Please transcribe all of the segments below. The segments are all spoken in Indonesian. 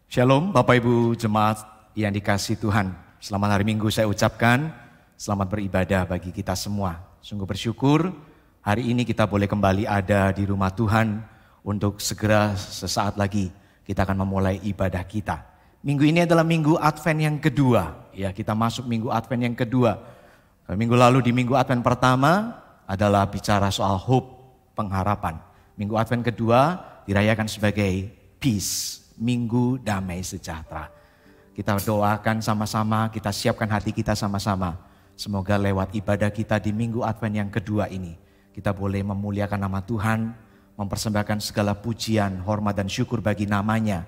Shalom Bapak Ibu jemaat yang dikasihi Tuhan. Selamat hari Minggu saya ucapkan, selamat beribadah bagi kita semua. Sungguh bersyukur hari ini kita boleh kembali ada di rumah Tuhan untuk segera sesaat lagi kita akan memulai ibadah kita. Minggu ini adalah minggu Advent yang kedua. Ya, kita masuk minggu Advent yang kedua. Minggu lalu di minggu Advent pertama adalah bicara soal hope, pengharapan. Minggu Advent kedua dirayakan sebagai peace, minggu damai sejahtera. Kita doakan sama-sama, kita siapkan hati kita sama-sama. Semoga lewat ibadah kita di minggu Advent yang kedua ini, kita boleh memuliakan nama Tuhan, mempersembahkan segala pujian, hormat dan syukur bagi namanya.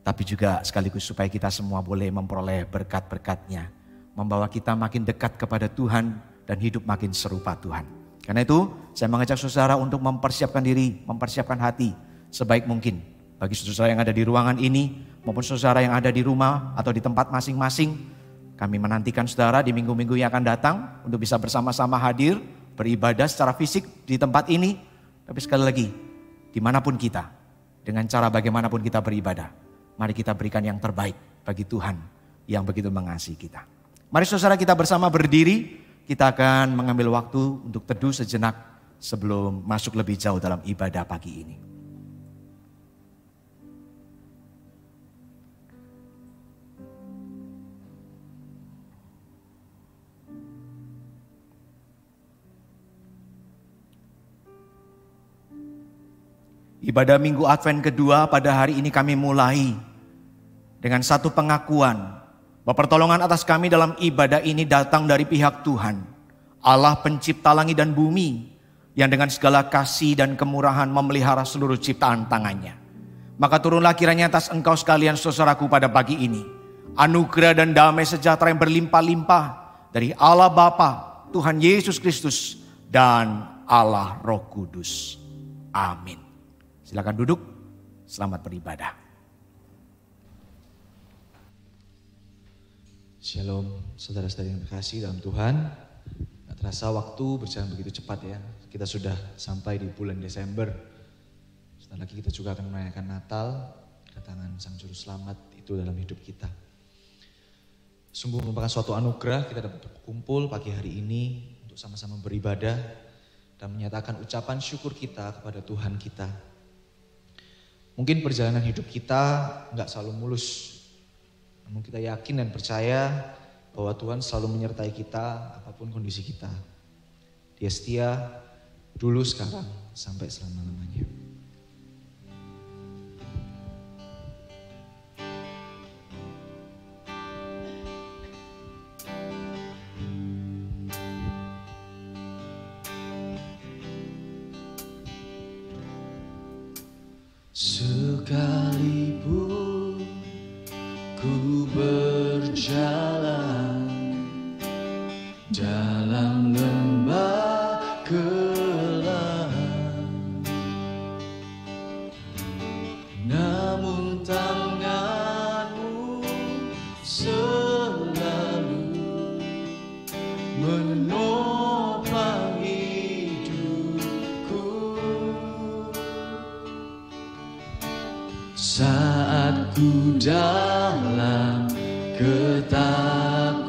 Tapi juga sekaligus supaya kita semua boleh memperoleh berkat-berkat-Nya. Membawa kita makin dekat kepada Tuhan dan hidup makin serupa Tuhan. Karena itu saya mengajak saudara untuk mempersiapkan diri, mempersiapkan hati sebaik mungkin. Bagi saudara yang ada di ruangan ini maupun saudara yang ada di rumah atau di tempat masing-masing, kami menantikan saudara di minggu-minggu yang akan datang untuk bisa bersama-sama hadir, beribadah secara fisik di tempat ini. Tapi sekali lagi, dimanapun kita, dengan cara bagaimanapun kita beribadah, mari kita berikan yang terbaik bagi Tuhan yang begitu mengasihi kita. Mari saudara kita bersama berdiri, kita akan mengambil waktu untuk teduh sejenak sebelum masuk lebih jauh dalam ibadah pagi ini. Ibadah Minggu Advent kedua pada hari ini kami mulai dengan satu pengakuan bahwa pertolongan atas kami dalam ibadah ini datang dari pihak Tuhan, Allah pencipta langit dan bumi yang dengan segala kasih dan kemurahan memelihara seluruh ciptaan tangannya. Maka turunlah kiranya atas engkau sekalian saudaraku pada pagi ini anugerah dan damai sejahtera yang berlimpah-limpah dari Allah Bapa, Tuhan Yesus Kristus dan Allah Roh Kudus. Amin. Silakan duduk, selamat beribadah. Shalom saudara-saudari yang terkasih dalam Tuhan. Gak terasa waktu berjalan begitu cepat ya. Kita sudah sampai di bulan Desember. Setelah lagi kita juga akan merayakan Natal. Kedatangan Sang Juru Selamat itu dalam hidup kita. Sungguh merupakan suatu anugerah kita dapat berkumpul pagi hari ini untuk sama-sama beribadah dan menyatakan ucapan syukur kita kepada Tuhan kita. Mungkin perjalanan hidup kita gak selalu mulus. Namun kita yakin dan percaya bahwa Tuhan selalu menyertai kita apapun kondisi kita. Dia setia dulu, sekarang, sampai selama-lamanya. Sekalipun ku berjalan dalam lembah kelam, namun tanganmu selalu menopang hidupku. Saat ku dalam ketakutan,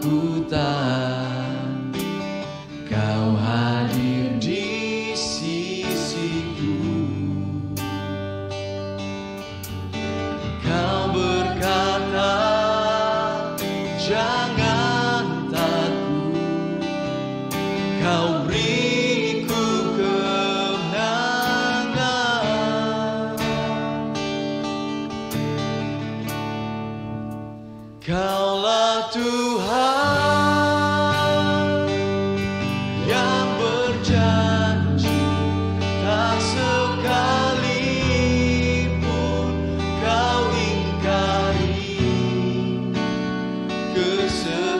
Kau hadir di sisiku. Kau berkata, jangan takut, Kau beriku kemenangan. Kaulah Tuhan yang berjanji, tak sekalipun Kau ingkari kesetiaan.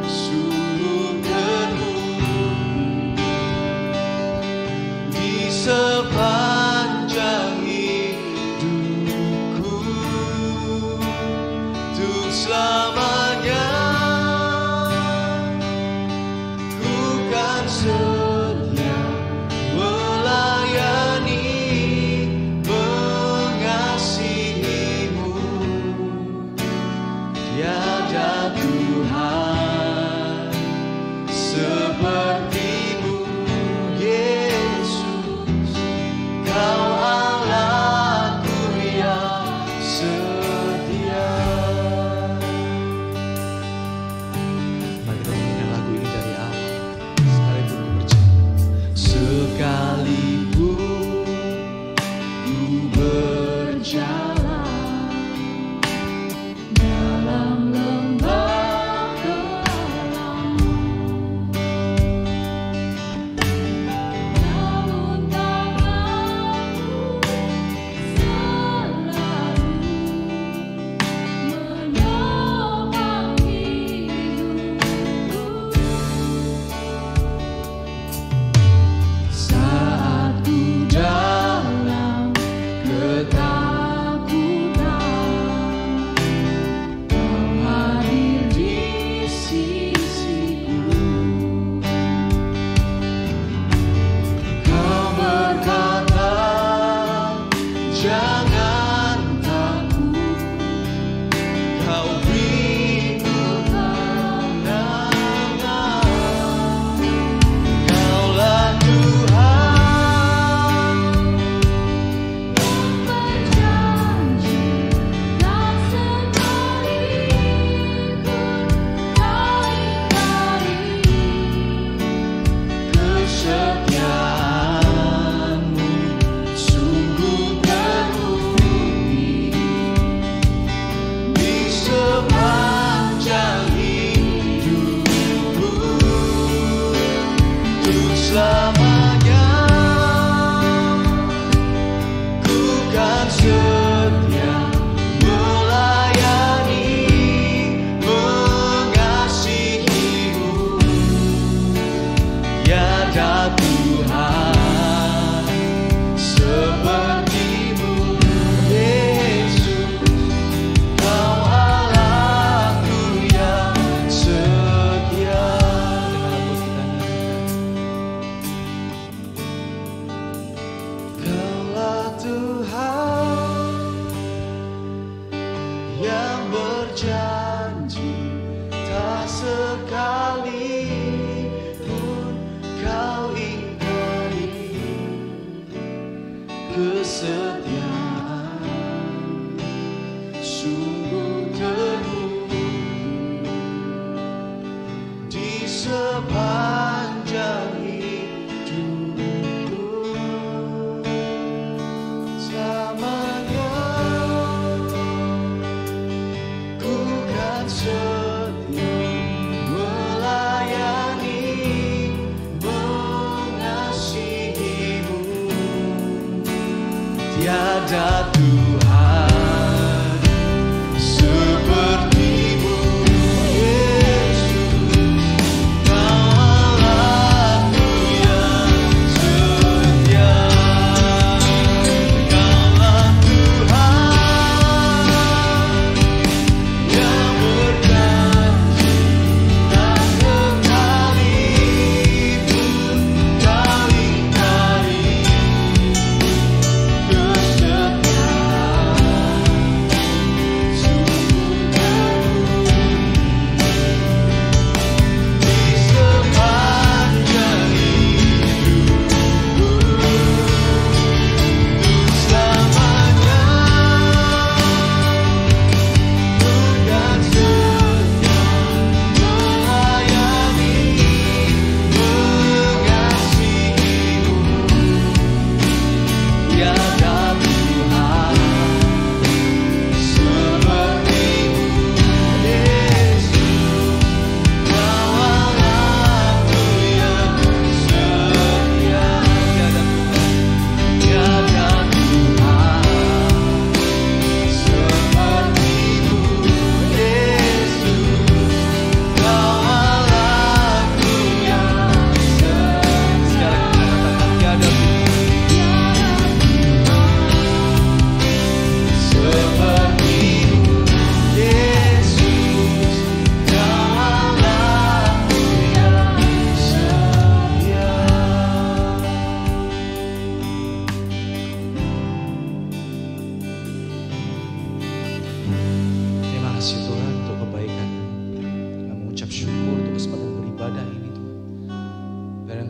Sungguh terbukti di sepanjang hidupku, kan setia melayani, mengasihi-Mu. Tiada Tuhan seperti-Mu, Yesus. Kau Allahku yang setia. Kaulah Tuhan yang berjanji, tak sekali pun Kau ingkari kesetiaan. Sungguh terbukti di sepanjang hidupku. Selamanya ku kan setia melayani, mengasihi-Mu. Tiada Tuhan seperti-Mu, Yesus. Kau Allahku yang setia. Kaulah Tuhan yang berjanji, tak sekali pun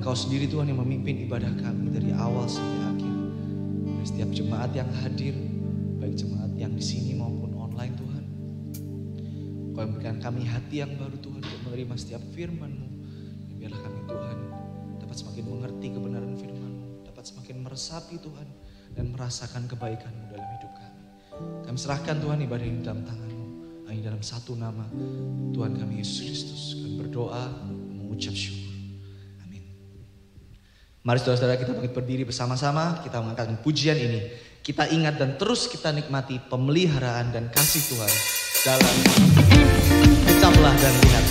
Kau ingkari sendiri Tuhan yang memimpin ibadah kami dari awal sampai akhir. Dari setiap jemaat yang hadir, baik jemaat yang di sini maupun online Tuhan. Kau yang berikan kami hati yang baru Tuhan untuk menerima setiap firman-Mu. Biarlah kami Tuhan dapat semakin mengerti kebenaran firman-Mu, dapat semakin meresapi Tuhan dan merasakan kebaikan-Mu dalam hidup kami. Kami serahkan Tuhan ibadah ini dalam tangan-Mu. Hanya dalam satu nama Tuhan kami Yesus Kristus. Kami berdoa, mengucap syukur. Mari saudara-saudara kita bangkit berdiri bersama-sama, kita mengangkat pujian ini. Kita ingat dan terus kita nikmati pemeliharaan dan kasih Tuhan dalam ucaplah dan lihat.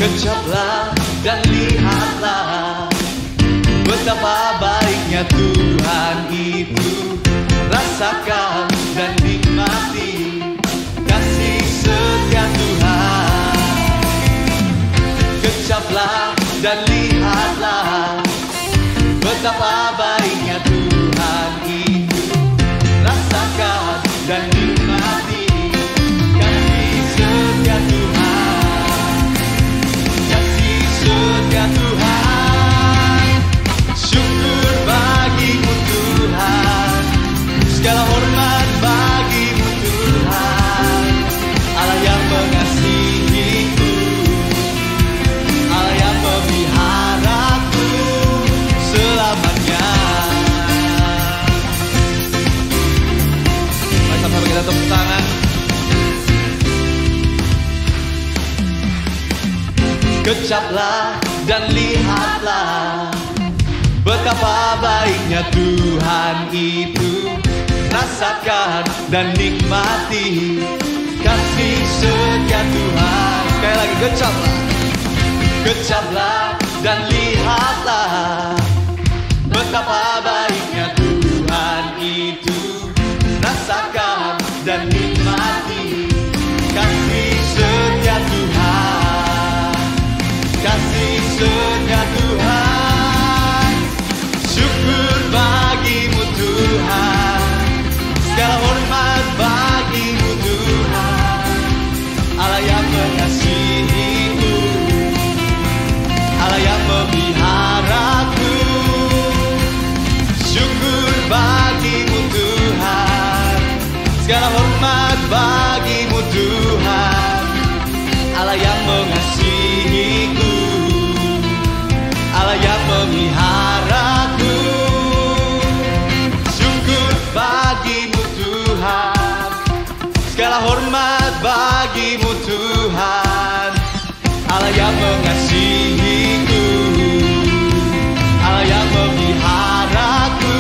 Kecaplah dan lihatlah betapa baiknya Tuhan itu. Rasakan dan nikmati kasih setia Tuhan. Kecaplah dan lihatlah betapa baiknya Tuhan itu. Rasakan dan nikmati kasih setia Tuhan. Sekali lagi, kecaplah, kecaplah dan lihatlah betapa baiknya Tuhan itu. Rasakan dan nikmati kasih setia Tuhan, kasih setia Tuhan. Syukur bagimu Tuhan, segala hormat bagimu Tuhan. Allah yang mengasihiku, Allah yang memeliharaku. Syukur bagimu Tuhan, segala hormat bagimu Tuhan. Allah yang mengasihiku, Allah yang memeliharaku. Syukur bagimu Tuhan, segala hormat bagimu Tuhan. Allah yang mengasihiku, Allah yang memeliharaku.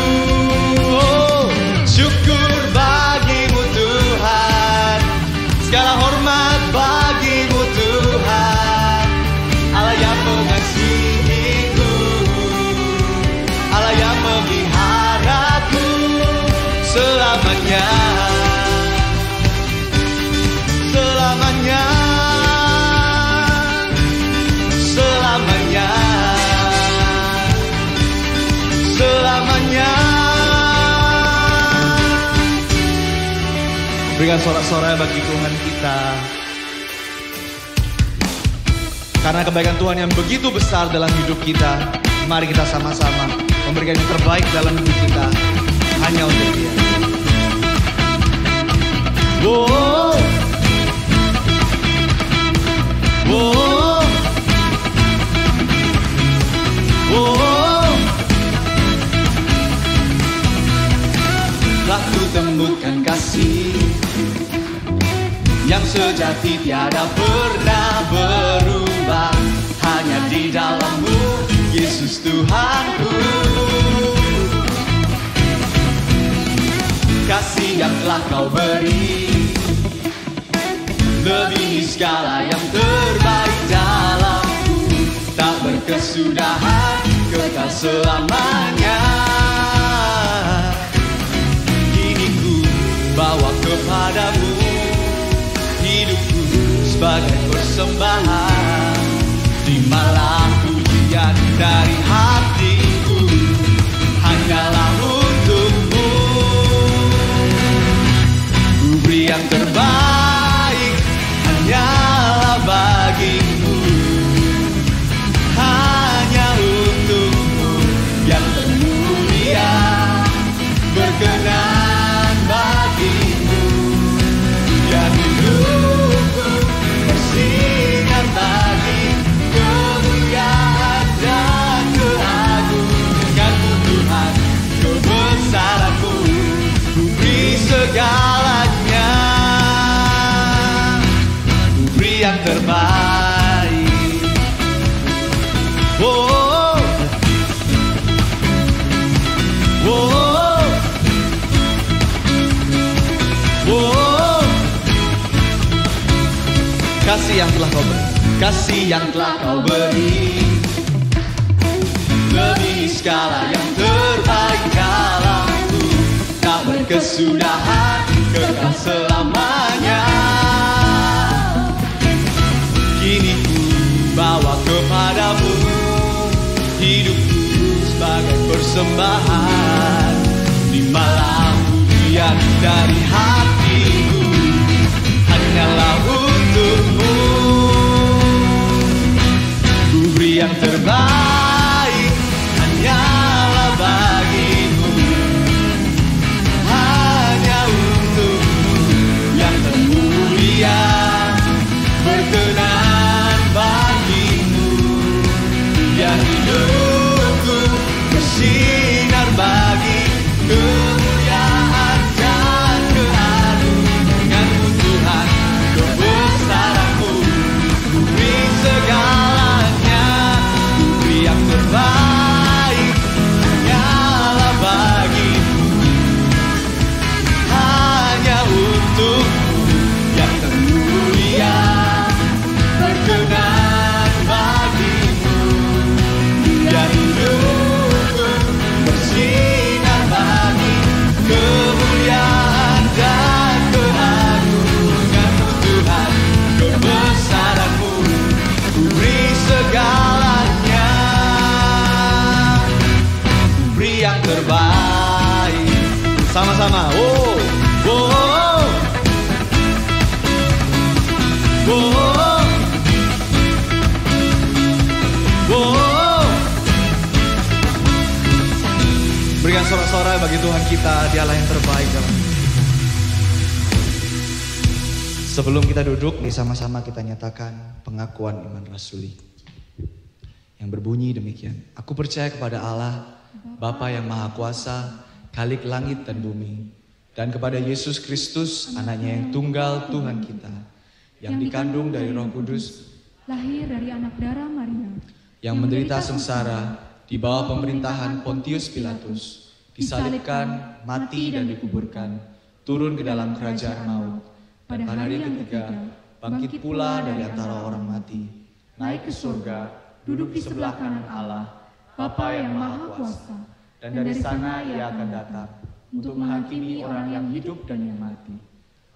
Oh, syukur bagimu Tuhan, segala hormat bagimu Tuhan. Allah yang mengasihiku, Allah yang memeliharaku selamanya, selamanya, selamanya, selamanya. Berikan sorak-sorai bagi Tuhan kita, karena kebaikan Tuhan yang begitu besar dalam hidup kita. Mari kita sama-sama memberikan yang terbaik dalam hidup kita hanya untuk Dia. Wow, wow, wow. Telah kutemukan kasih yang sejati tiada pernah berubah, hanya di dalam-Mu Yesus Tuhanku. Kasih yang telah Kau beri lebih segala yang terbaik dalamku, tak berkesudahan, kekal selamanya. Kini ku bawa kepadamu hidupku sebagai persembahan. Terimalah pujian dari hatiku, hanyalah untuk-Mu. Ku beri yang terbaik hanyalah bagimu, hanya untuk-Mu yang termulia. Berkenan bagimu, biar hidupku bersinar bagi kemuliaan dan keagungan-Mu Tuhan. Kebesaran-Mu ku beri segalanya, ku beri yang terbaik. Oh, oh, oh. Kasih yang telah Kau beri, kasih yang telah Kau beri lebih segala yang terbaik dalamku, tak berkesudahan, kekal selamanya. Kini ku bawa kepadamu hidupku sebagai persembahan. Terimalah pujian dari hatiku, hanyalah untuk-Mu. Ku beri yang terbaik hanyalah bagimu, hanya untuk-Mu yang termulia. Berkenan bagimu, biar hidupku bersinar bagi kemuliaan dan keagungan. Sama-sama. Wow. Wow. Wow. Wow. Berikan sorak-sorai bagi Tuhan kita, Dialah yang terbaik dalam hidup. Sebelum kita duduk, sama-sama kita nyatakan pengakuan iman rasuli yang berbunyi demikian. Aku percaya kepada Allah, Bapa yang Maha Kuasa, Khalik langit dan bumi, dan kepada Yesus Kristus, anaknya yang tunggal Tuhan kita, yang dikandung dari Roh Kudus, lahir dari anak darah Maria, yang menderita sengsara di bawah pemerintahan Pontius Pilatus, disalibkan, mati dan dikuburkan, turun ke dalam kerajaan maut, pada hari yang ketiga bangkit pula dari antara orang mati, naik ke surga, duduk di sebelah kanan Allah, Bapa yang Maha Kuasa, dan dari sana Ia akan datang untuk menghakimi orang yang hidup dan yang mati.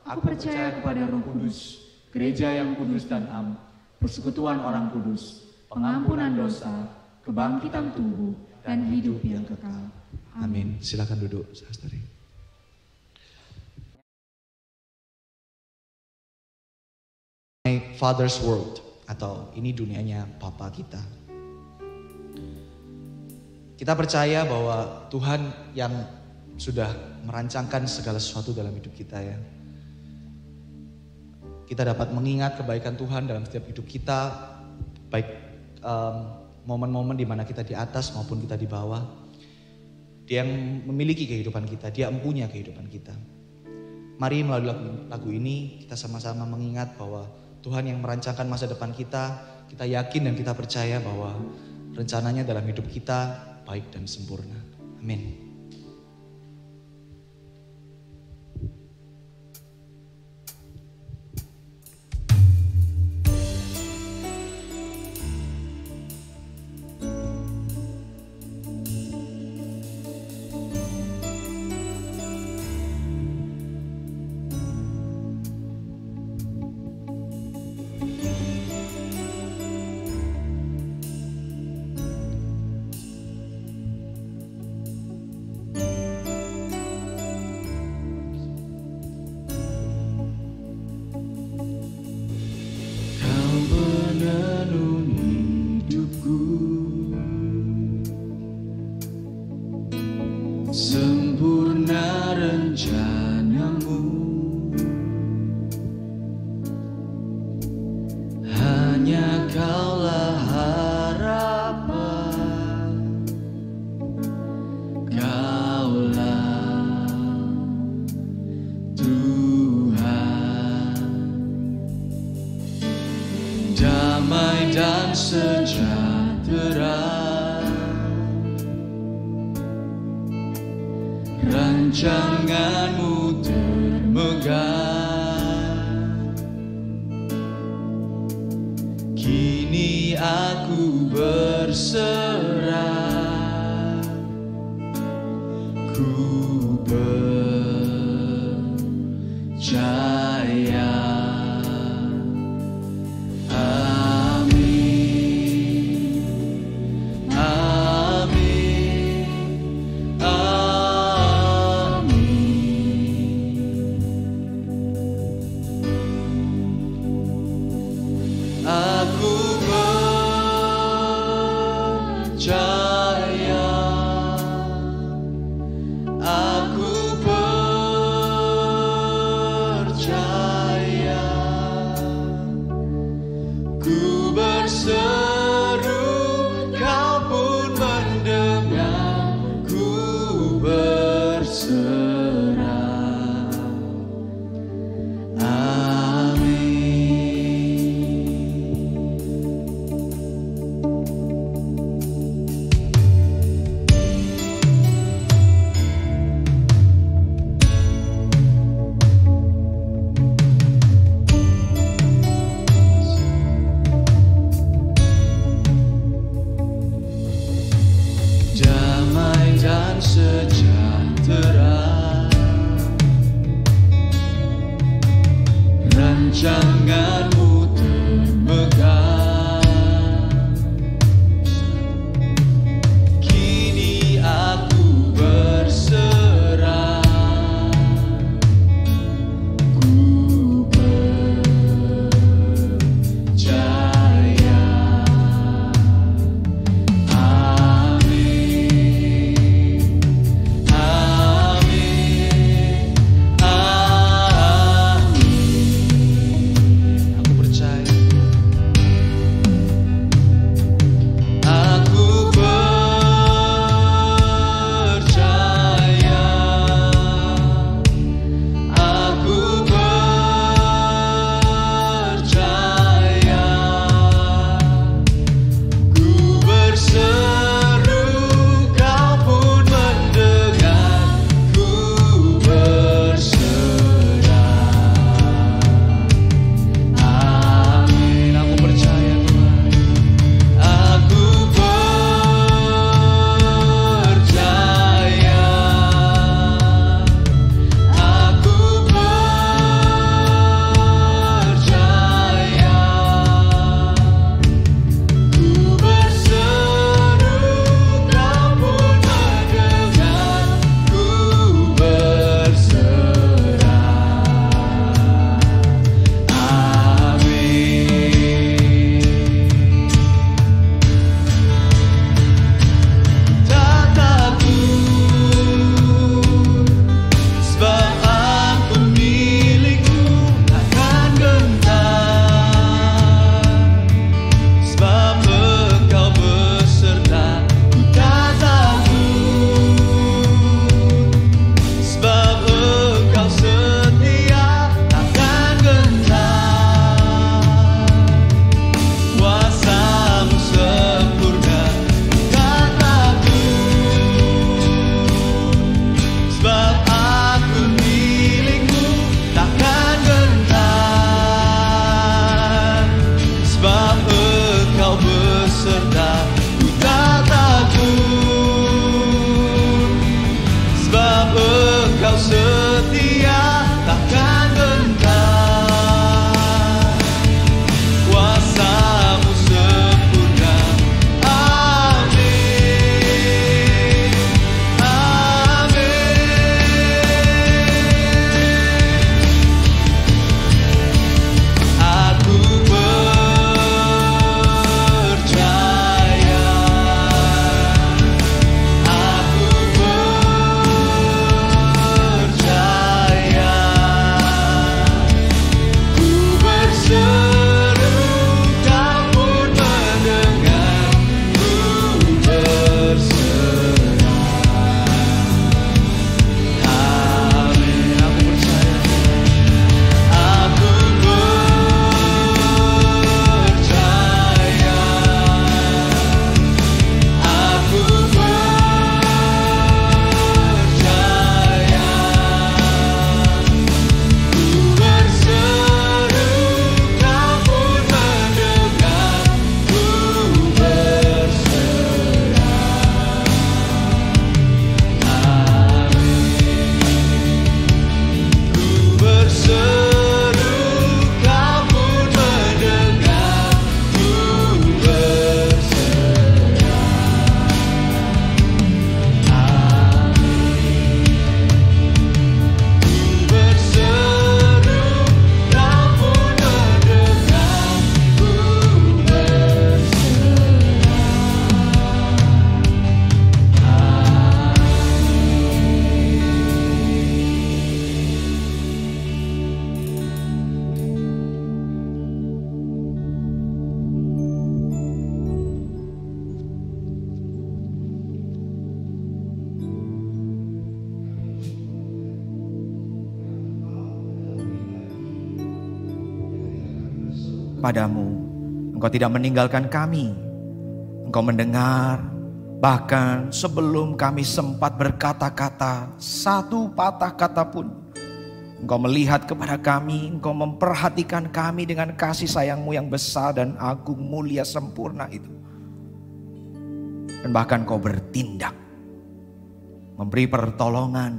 Aku percaya kepada Roh Kudus, gereja yang kudus dan am, persekutuan orang kudus, pengampunan dosa, kebangkitan tubuh, dan hidup yang kekal. Amin. Silakan duduk, saudari. My Father's World, atau ini dunianya Papa kita. Kita percaya bahwa Tuhan yang sudah merancangkan segala sesuatu dalam hidup kita ya. Kita dapat mengingat kebaikan Tuhan dalam setiap hidup kita, baik momen-momen di mana kita di atas maupun kita di bawah. Dia yang memiliki kehidupan kita, Dia empunya kehidupan kita. Mari melalui lagu ini kita sama-sama mengingat bahwa Tuhan yang merancangkan masa depan kita yakin dan kita percaya bahwa rencananya dalam hidup kita baik dan sempurna. Amin. Sempurna rencanamu, hanya Kaulah harapan, Kaulah Tuhan, damai dan sejahtera. Rancanganmu termegah, kini aku berserah, ku percaya. kepadamu. Engkau tidak meninggalkan kami. Engkau mendengar, bahkan sebelum kami sempat berkata-kata, satu patah kata pun. Engkau melihat kepada kami, Engkau memperhatikan kami dengan kasih sayang-Mu yang besar dan agung, mulia, sempurna itu. Dan bahkan Kau bertindak, memberi pertolongan,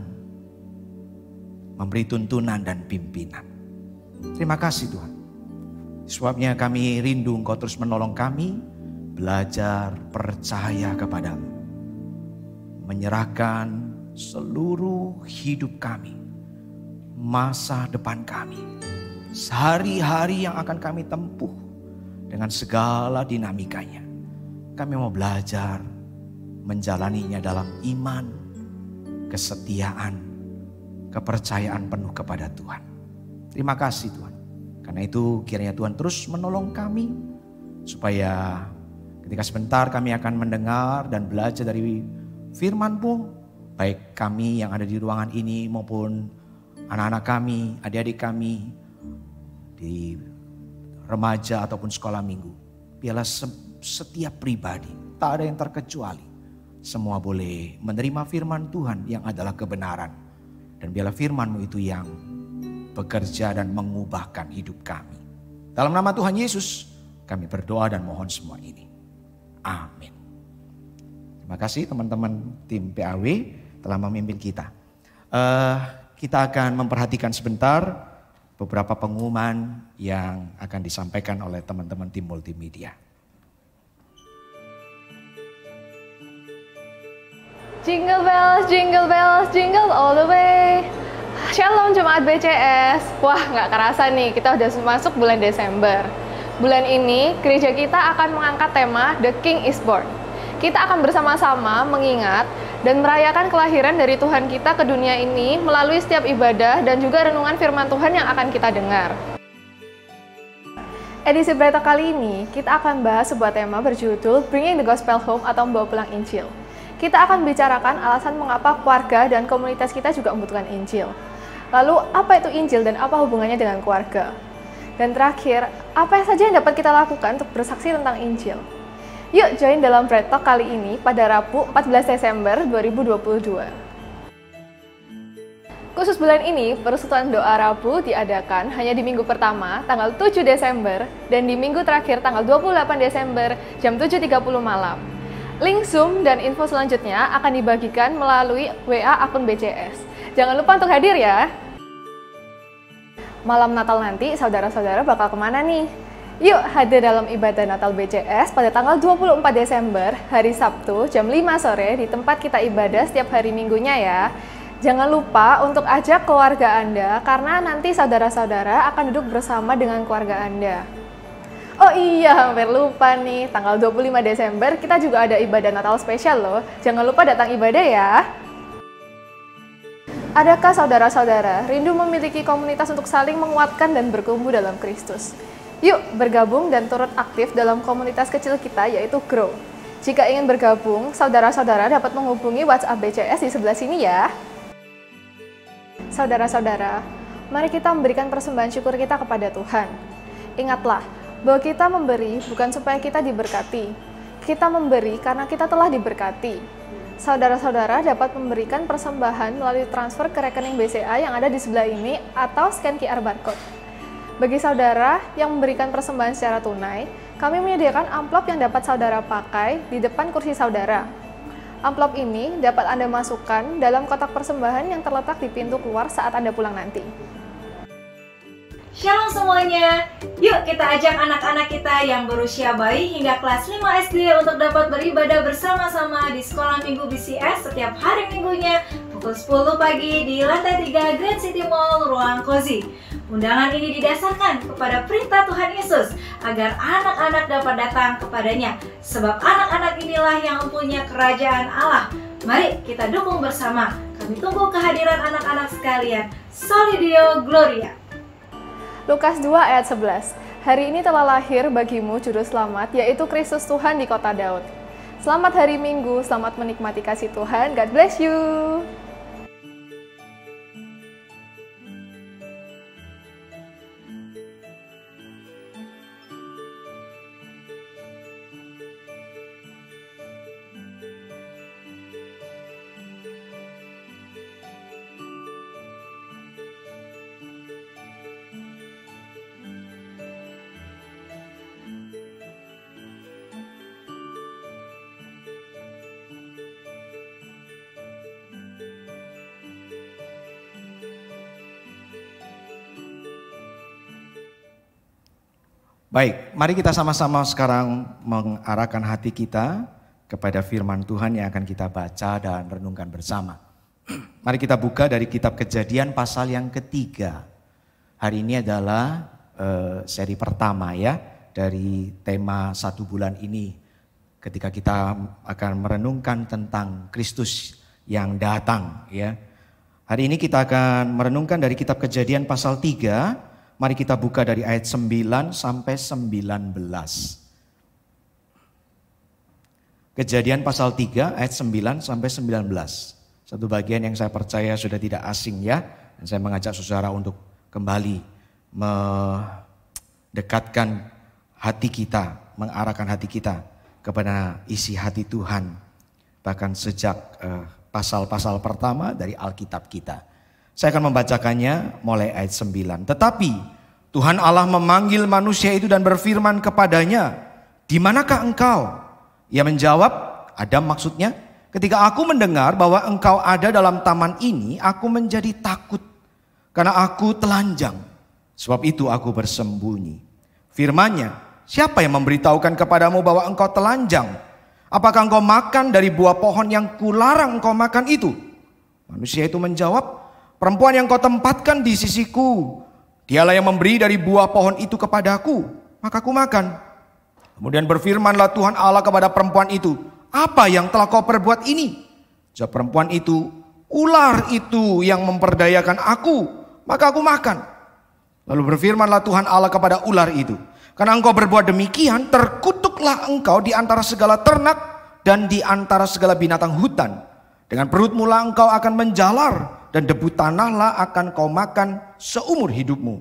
memberi tuntunan dan pimpinan. Terima kasih Tuhan. Sebabnya kami rindu Engkau terus menolong kami, belajar percaya kepadamu. Menyerahkan seluruh hidup kami, masa depan kami, sehari-hari yang akan kami tempuh dengan segala dinamikanya. Kami mau belajar menjalaninya dalam iman, kesetiaan, kepercayaan penuh kepada Tuhan. Terima kasih Tuhan. Karena itu kiranya Tuhan terus menolong kami supaya ketika sebentar kami akan mendengar dan belajar dari firman-Mu, baik kami yang ada di ruangan ini maupun anak-anak kami, adik-adik kami di remaja ataupun sekolah minggu. Biarlah setiap pribadi, tak ada yang terkecuali, semua boleh menerima firman Tuhan yang adalah kebenaran. Dan biarlah firman-Mu itu yang bekerja dan mengubahkan hidup kami. Dalam nama Tuhan Yesus kami berdoa dan mohon semua ini. Amin. Terima kasih teman-teman tim PAW telah memimpin kita. Kita akan memperhatikan sebentar beberapa pengumuman yang akan disampaikan oleh teman-teman tim multimedia. Jingle bells, jingle all the way. Shalom Jemaat BCS. Wah, nggak kerasa nih, kita udah masuk bulan Desember. Bulan ini, gereja kita akan mengangkat tema The King is Born. Kita akan bersama-sama mengingat dan merayakan kelahiran dari Tuhan kita ke dunia ini melalui setiap ibadah dan juga renungan firman Tuhan yang akan kita dengar. Edisi berita kali ini, kita akan bahas sebuah tema berjudul Bringing the Gospel Home atau membawa pulang Injil. Kita akan bicarakan alasan mengapa keluarga dan komunitas kita juga membutuhkan Injil. Lalu, apa itu Injil dan apa hubungannya dengan keluarga? Dan terakhir, apa saja yang dapat kita lakukan untuk bersaksi tentang Injil? Yuk join dalam Bread Talk kali ini pada Rabu 14 Desember 2022. Khusus bulan ini, persekutuan doa Rabu diadakan hanya di minggu pertama, tanggal 7 Desember, dan di minggu terakhir, tanggal 28 Desember, jam 7.30 malam. Link Zoom dan info selanjutnya akan dibagikan melalui WA akun BCS. Jangan lupa untuk hadir ya. Malam Natal nanti, saudara-saudara bakal kemana nih? Yuk hadir dalam ibadah Natal BCS pada tanggal 24 Desember, hari Sabtu, jam 5 sore di tempat kita ibadah setiap hari minggunya ya. Jangan lupa untuk ajak keluarga Anda, karena nanti saudara-saudara akan duduk bersama dengan keluarga Anda. Oh iya, hampir lupa nih, tanggal 25 Desember kita juga ada ibadah Natal spesial loh. Jangan lupa datang ibadah ya. Adakah saudara-saudara rindu memiliki komunitas untuk saling menguatkan dan bertumbuh dalam Kristus? Yuk bergabung dan turut aktif dalam komunitas kecil kita yaitu Grow. Jika ingin bergabung, saudara-saudara dapat menghubungi WhatsApp BCS di sebelah sini ya. Saudara-saudara, mari kita memberikan persembahan syukur kita kepada Tuhan. Ingatlah, bahwa kita memberi bukan supaya kita diberkati. Kita memberi karena kita telah diberkati. Saudara-saudara dapat memberikan persembahan melalui transfer ke rekening BCA yang ada di sebelah ini atau scan QR barcode. Bagi saudara yang memberikan persembahan secara tunai, kami menyediakan amplop yang dapat saudara pakai di depan kursi saudara. Amplop ini dapat Anda masukkan dalam kotak persembahan yang terletak di pintu keluar saat Anda pulang nanti. Shalom semuanya, yuk kita ajak anak-anak kita yang berusia bayi hingga kelas 5 SD untuk dapat beribadah bersama-sama di Sekolah Minggu BCS setiap hari minggunya pukul 10 pagi di lantai 3 Grand City Mall, Ruang Cozy. Undangan ini didasarkan kepada perintah Tuhan Yesus agar anak-anak dapat datang kepadanya, sebab anak-anak inilah yang mempunyai kerajaan Allah. Mari kita dukung bersama, kami tunggu kehadiran anak-anak sekalian. Soli Deo Gloria. Lukas 2 ayat 11. Hari ini telah lahir bagimu juru selamat, yaitu Kristus Tuhan di kota Daud. Selamat hari Minggu, selamat menikmati kasih Tuhan. God bless you. Baik, mari kita sama-sama sekarang mengarahkan hati kita kepada firman Tuhan yang akan kita baca dan renungkan bersama. Mari kita buka dari kitab Kejadian pasal yang ketiga. Hari ini adalah seri pertama ya dari tema 1 bulan ini. Ketika kita akan merenungkan tentang Kristus yang datang ya. Hari ini kita akan merenungkan dari kitab Kejadian pasal 3. Mari kita buka dari ayat 9 sampai 19. Kejadian pasal 3 ayat 9 sampai 19. Satu bagian yang saya percaya sudah tidak asing ya. Dan saya mengajak saudara untuk kembali mendekatkan hati kita, mengarahkan hati kita kepada isi hati Tuhan. Bahkan sejak pasal-pasal pertama dari Alkitab kita. Saya akan membacakannya mulai ayat 9. Tetapi Tuhan Allah memanggil manusia itu dan berfirman kepadanya, "Di manakah engkau?" Ia menjawab, Adam maksudnya, "Ketika aku mendengar bahwa engkau ada dalam taman ini, aku menjadi takut karena aku telanjang. Sebab itu aku bersembunyi." Firman-Nya, "Siapa yang memberitahukan kepadamu bahwa engkau telanjang? Apakah engkau makan dari buah pohon yang kularang engkau makan itu?" Manusia itu menjawab, "Perempuan yang kau tempatkan di sisiku, dialah yang memberi dari buah pohon itu kepadaku, maka aku makan." Kemudian berfirmanlah Tuhan Allah kepada perempuan itu, "Apa yang telah kau perbuat ini?" Jawab perempuan itu, "Ular itu yang memperdayakan aku, maka aku makan." Lalu berfirmanlah Tuhan Allah kepada ular itu, "Karena engkau berbuat demikian, terkutuklah engkau di antara segala ternak dan di antara segala binatang hutan. Dengan perut mula engkau akan menjalar, dan debu tanahlah akan kau makan seumur hidupmu.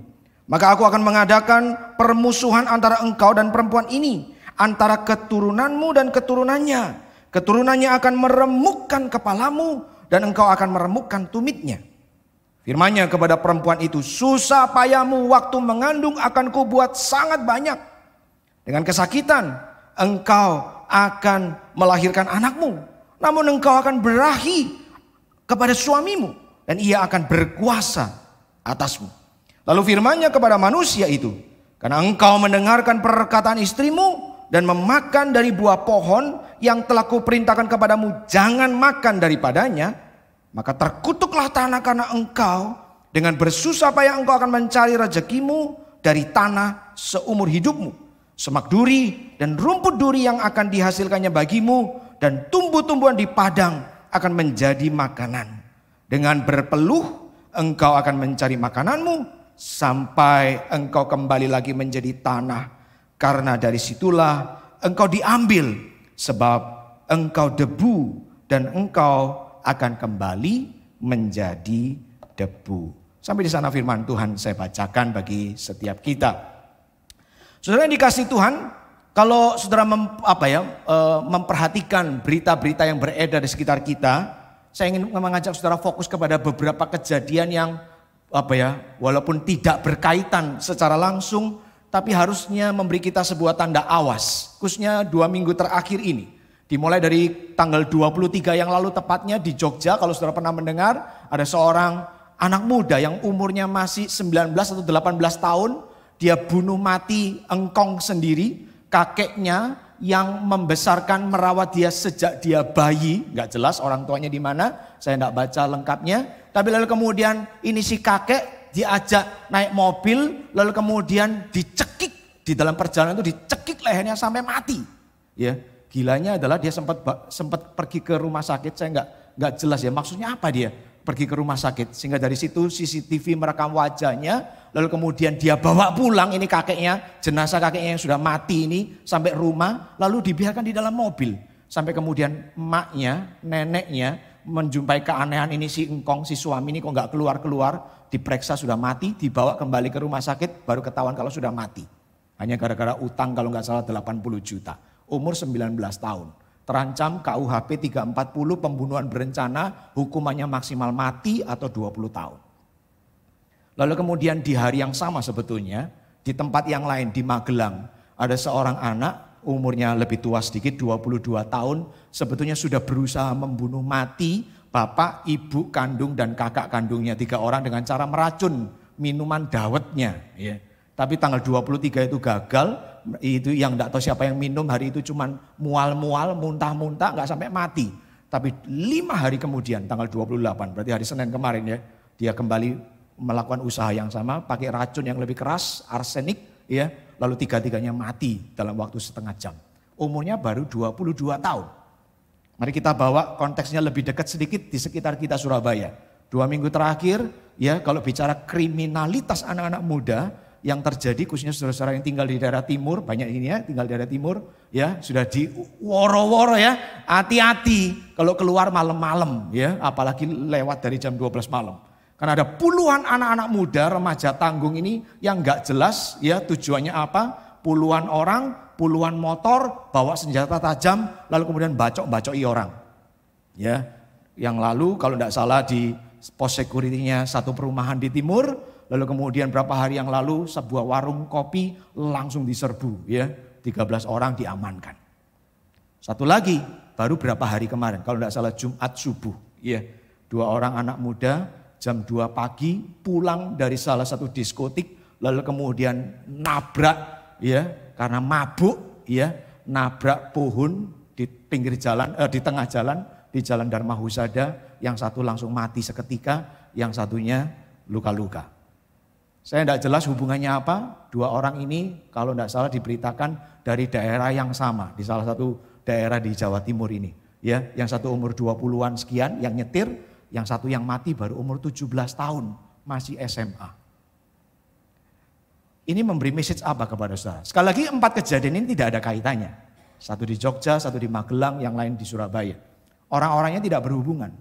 Maka aku akan mengadakan permusuhan antara engkau dan perempuan ini, antara keturunanmu dan keturunannya. Keturunannya akan meremukkan kepalamu, dan engkau akan meremukkan tumitnya." Firman-Nya kepada perempuan itu, "Susah payahmu waktu mengandung akan kubuat sangat banyak. Dengan kesakitan engkau akan melahirkan anakmu, namun engkau akan berahi kepada suamimu, dan ia akan berkuasa atasmu." Lalu firman-Nya kepada manusia itu, "Karena engkau mendengarkan perkataan istrimu dan memakan dari buah pohon yang telah kuperintahkan kepadamu, jangan makan daripadanya, maka terkutuklah tanah karena engkau, dengan bersusah payah engkau akan mencari rezekimu dari tanah seumur hidupmu. Semak duri dan rumput duri yang akan dihasilkannya bagimu, dan tumbuh-tumbuhan di padang akan menjadi makanan. Dengan berpeluh engkau akan mencari makananmu sampai engkau kembali lagi menjadi tanah. Karena dari situlah engkau diambil, sebab engkau debu dan engkau akan kembali menjadi debu." Sampai di sana firman Tuhan saya bacakan bagi setiap kita. Saudara yang dikasihi Tuhan, kalau saudara memperhatikan berita-berita yang beredar di sekitar kita, saya ingin mengajak saudara fokus kepada beberapa kejadian yang walaupun tidak berkaitan secara langsung, tapi harusnya memberi kita sebuah tanda awas. Khususnya 2 minggu terakhir ini. Dimulai dari tanggal 23 yang lalu tepatnya di Jogja, kalau saudara pernah mendengar, ada seorang anak muda yang umurnya masih 19 atau 18 tahun. Dia bunuh mati engkong sendiri, kakeknya yang membesarkan merawat dia sejak dia bayi, nggak jelas orang tuanya di mana, saya nggak baca lengkapnya. Tapi lalu kemudian ini si kakek diajak naik mobil, lalu kemudian dicekik di dalam perjalanan itu, dicekik lehernya sampai mati. Ya, gilanya adalah dia sempat pergi ke rumah sakit, saya nggak jelas ya maksudnya apa dia pergi ke rumah sakit, sehingga dari situ CCTV merekam wajahnya, lalu kemudian dia bawa pulang ini kakeknya, jenazah kakeknya yang sudah mati ini sampai rumah, lalu dibiarkan di dalam mobil. Sampai kemudian emaknya, neneknya menjumpai keanehan ini, si engkong, si suami ini kok gak keluar-keluar, diperiksa sudah mati, dibawa kembali ke rumah sakit, baru ketahuan kalau sudah mati. Hanya gara-gara utang kalau gak salah 80 juta, umur 19 tahun. Terancam KUHP 340 pembunuhan berencana, hukumannya maksimal mati atau 20 tahun. Lalu kemudian di hari yang sama sebetulnya, di tempat yang lain di Magelang, ada seorang anak umurnya lebih tua sedikit 22 tahun, sebetulnya sudah berusaha membunuh mati bapak, ibu kandung dan kakak kandungnya, 3 orang dengan cara meracun minuman dawetnya. Ya. Tapi tanggal 23 itu gagal, itu yang enggak tahu siapa yang minum hari itu cuman mual-mual, muntah-muntah, enggak sampai mati. Tapi 5 hari kemudian, tanggal 28, berarti hari Senin kemarin ya, dia kembali melakukan usaha yang sama, pakai racun yang lebih keras, arsenik, ya, lalu 3-tiganya mati dalam waktu setengah jam. Umurnya baru 22 tahun. Mari kita bawa konteksnya lebih dekat sedikit di sekitar kita Surabaya. 2 minggu terakhir, ya, kalau bicara kriminalitas anak-anak muda yang terjadi, khususnya saudara-saudara yang tinggal di daerah timur, banyak ini ya, tinggal di daerah timur, ya, sudah di woro-woro ya, hati-hati kalau keluar malam-malam, ya, apalagi lewat dari jam 12 malam. Karena ada puluhan anak-anak muda, remaja tanggung ini yang nggak jelas, ya, tujuannya apa, puluhan orang, puluhan motor, bawa senjata tajam, lalu kemudian bacok-bacoki orang. Ya, yang lalu kalau nggak salah di pos security-nya satu perumahan di timur, lalu kemudian berapa hari yang lalu sebuah warung kopi langsung diserbu, ya, 13 orang diamankan. Satu lagi baru berapa hari kemarin, kalau tidak salah Jumat subuh, ya, 2 orang anak muda jam 2 pagi pulang dari salah satu diskotik, lalu kemudian nabrak, ya, karena mabuk, ya, nabrak pohon di pinggir jalan, di tengah jalan, di Jalan Dharma Husada, yang satu langsung mati seketika, yang satunya luka-luka. Saya tidak jelas hubungannya apa, 2 orang ini kalau tidak salah diberitakan dari daerah yang sama, di salah satu daerah di Jawa Timur ini. Ya, yang satu umur 20-an sekian, yang nyetir, yang satu yang mati baru umur 17 tahun, masih SMA. Ini memberi message apa kepada saudara? Sekali lagi 4 kejadian ini tidak ada kaitannya. Satu di Jogja, satu di Magelang, yang lain di Surabaya. Orang-orangnya tidak berhubungan.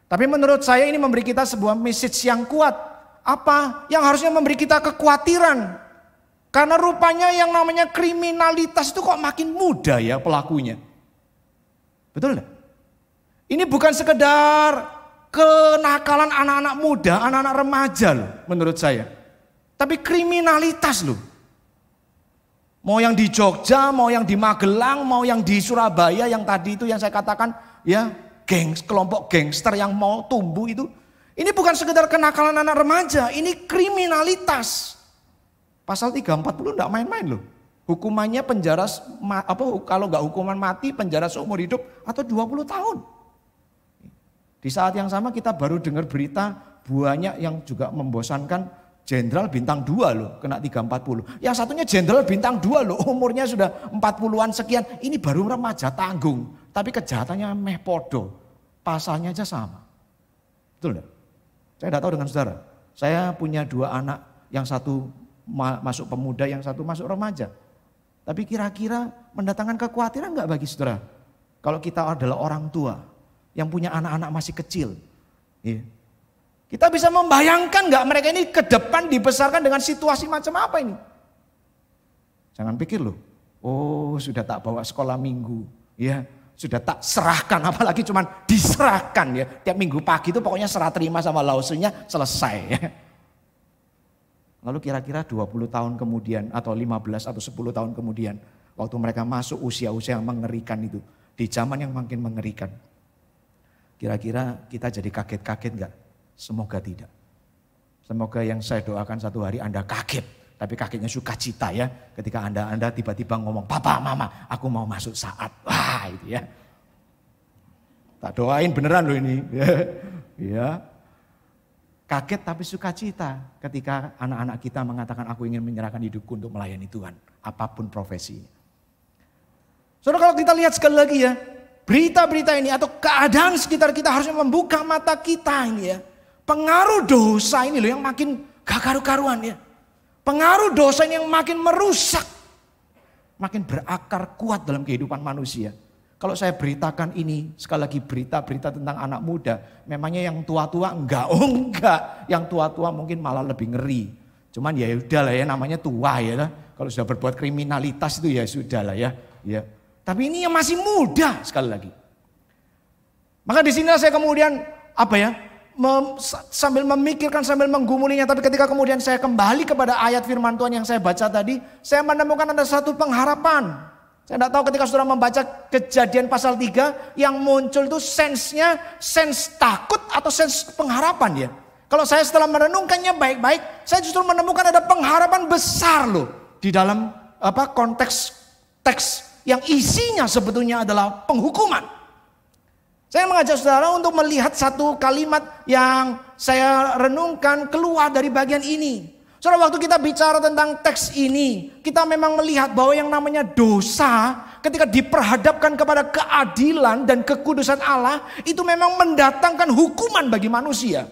Tapi menurut saya ini memberi kita sebuah message yang kuat. Apa yang harusnya memberi kita kekhawatiran? Karena rupanya yang namanya kriminalitas itu kok makin muda ya pelakunya. Betul enggak? Ini bukan sekedar kenakalan anak-anak muda, anak-anak remaja loh menurut saya. Tapi kriminalitas loh. Mau yang di Jogja, mau yang di Magelang, mau yang di Surabaya yang tadi itu yang saya katakan ya, kelompok gangster yang mau tumbuh itu. Ini bukan sekedar kenakalan anak remaja, ini kriminalitas. Pasal 340 enggak main-main loh. Hukumannya penjara, kalau enggak hukuman mati, penjara seumur hidup atau 20 tahun. Di saat yang sama kita baru dengar berita banyak yang juga membosankan, jenderal bintang 2 loh, kena 340. Yang satunya jenderal bintang 2 loh, umurnya sudah 40-an sekian. Ini baru remaja tanggung, tapi kejahatannya meh podo. Pasalnya aja sama. Betul enggak? Saya tidak tahu dengan saudara. Saya punya 2 anak, yang satu masuk pemuda, yang satu masuk remaja. Tapi kira-kira mendatangkan kekhawatiran enggak bagi saudara? Kalau kita adalah orang tua yang punya anak-anak masih kecil. Ya. Kita bisa membayangkan enggak mereka ini ke depan dibesarkan dengan situasi macam apa ini? Jangan pikir loh, oh sudah tak bawa sekolah minggu. Ya. Sudah tak serahkan, apalagi cuman diserahkan ya. Tiap minggu pagi itu pokoknya serah terima sama lausunya selesai ya. Lalu kira-kira 20 tahun kemudian atau 15 atau 10 tahun kemudian, waktu mereka masuk usia-usia yang mengerikan itu, di zaman yang makin mengerikan, kira-kira kita jadi kaget-kaget enggak? Semoga tidak. Semoga yang saya doakan satu hari Anda kaget, tapi kagetnya sukacita ya, ketika Anda tiba-tiba ngomong, "Papa, Mama, aku mau masuk saat." Wah, itu ya. Tak doain beneran loh ini. Ya. Kaget tapi sukacita ketika anak-anak kita mengatakan, "Aku ingin menyerahkan hidupku untuk melayani Tuhan, apapun profesinya." Saudara, kalau kita lihat sekali lagi ya, berita-berita ini atau keadaan sekitar kita harusnya membuka mata kita ini ya. Pengaruh dosa ini loh yang makin gak karu-karuan ya. Pengaruh dosa ini yang makin merusak, makin berakar kuat dalam kehidupan manusia. Kalau saya beritakan ini, sekali lagi berita-berita tentang anak muda, memangnya yang tua-tua enggak, oh enggak. Yang tua-tua mungkin malah lebih ngeri. Cuman ya udah lah ya, namanya tua ya. Kalau sudah berbuat kriminalitas itu ya sudah lah ya. Ya. Tapi ini yang masih muda sekali lagi. Maka di sini saya kemudian sambil memikirkan, sambil menggumulinya, tapi ketika kemudian saya kembali kepada ayat firman Tuhan yang saya baca tadi, saya menemukan ada satu pengharapan. Saya tidak tahu ketika saudara membaca Kejadian pasal 3, yang muncul itu sense takut atau sense pengharapan ya. Kalau saya setelah merenungkannya baik-baik, saya justru menemukan ada pengharapan besar loh di dalam konteks teks yang isinya sebetulnya adalah penghukuman. Saya mengajak saudara untuk melihat satu kalimat yang saya renungkan keluar dari bagian ini. Saudara, waktu kita bicara tentang teks ini, kita memang melihat bahwa yang namanya dosa ketika diperhadapkan kepada keadilan dan kekudusan Allah, itu memang mendatangkan hukuman bagi manusia.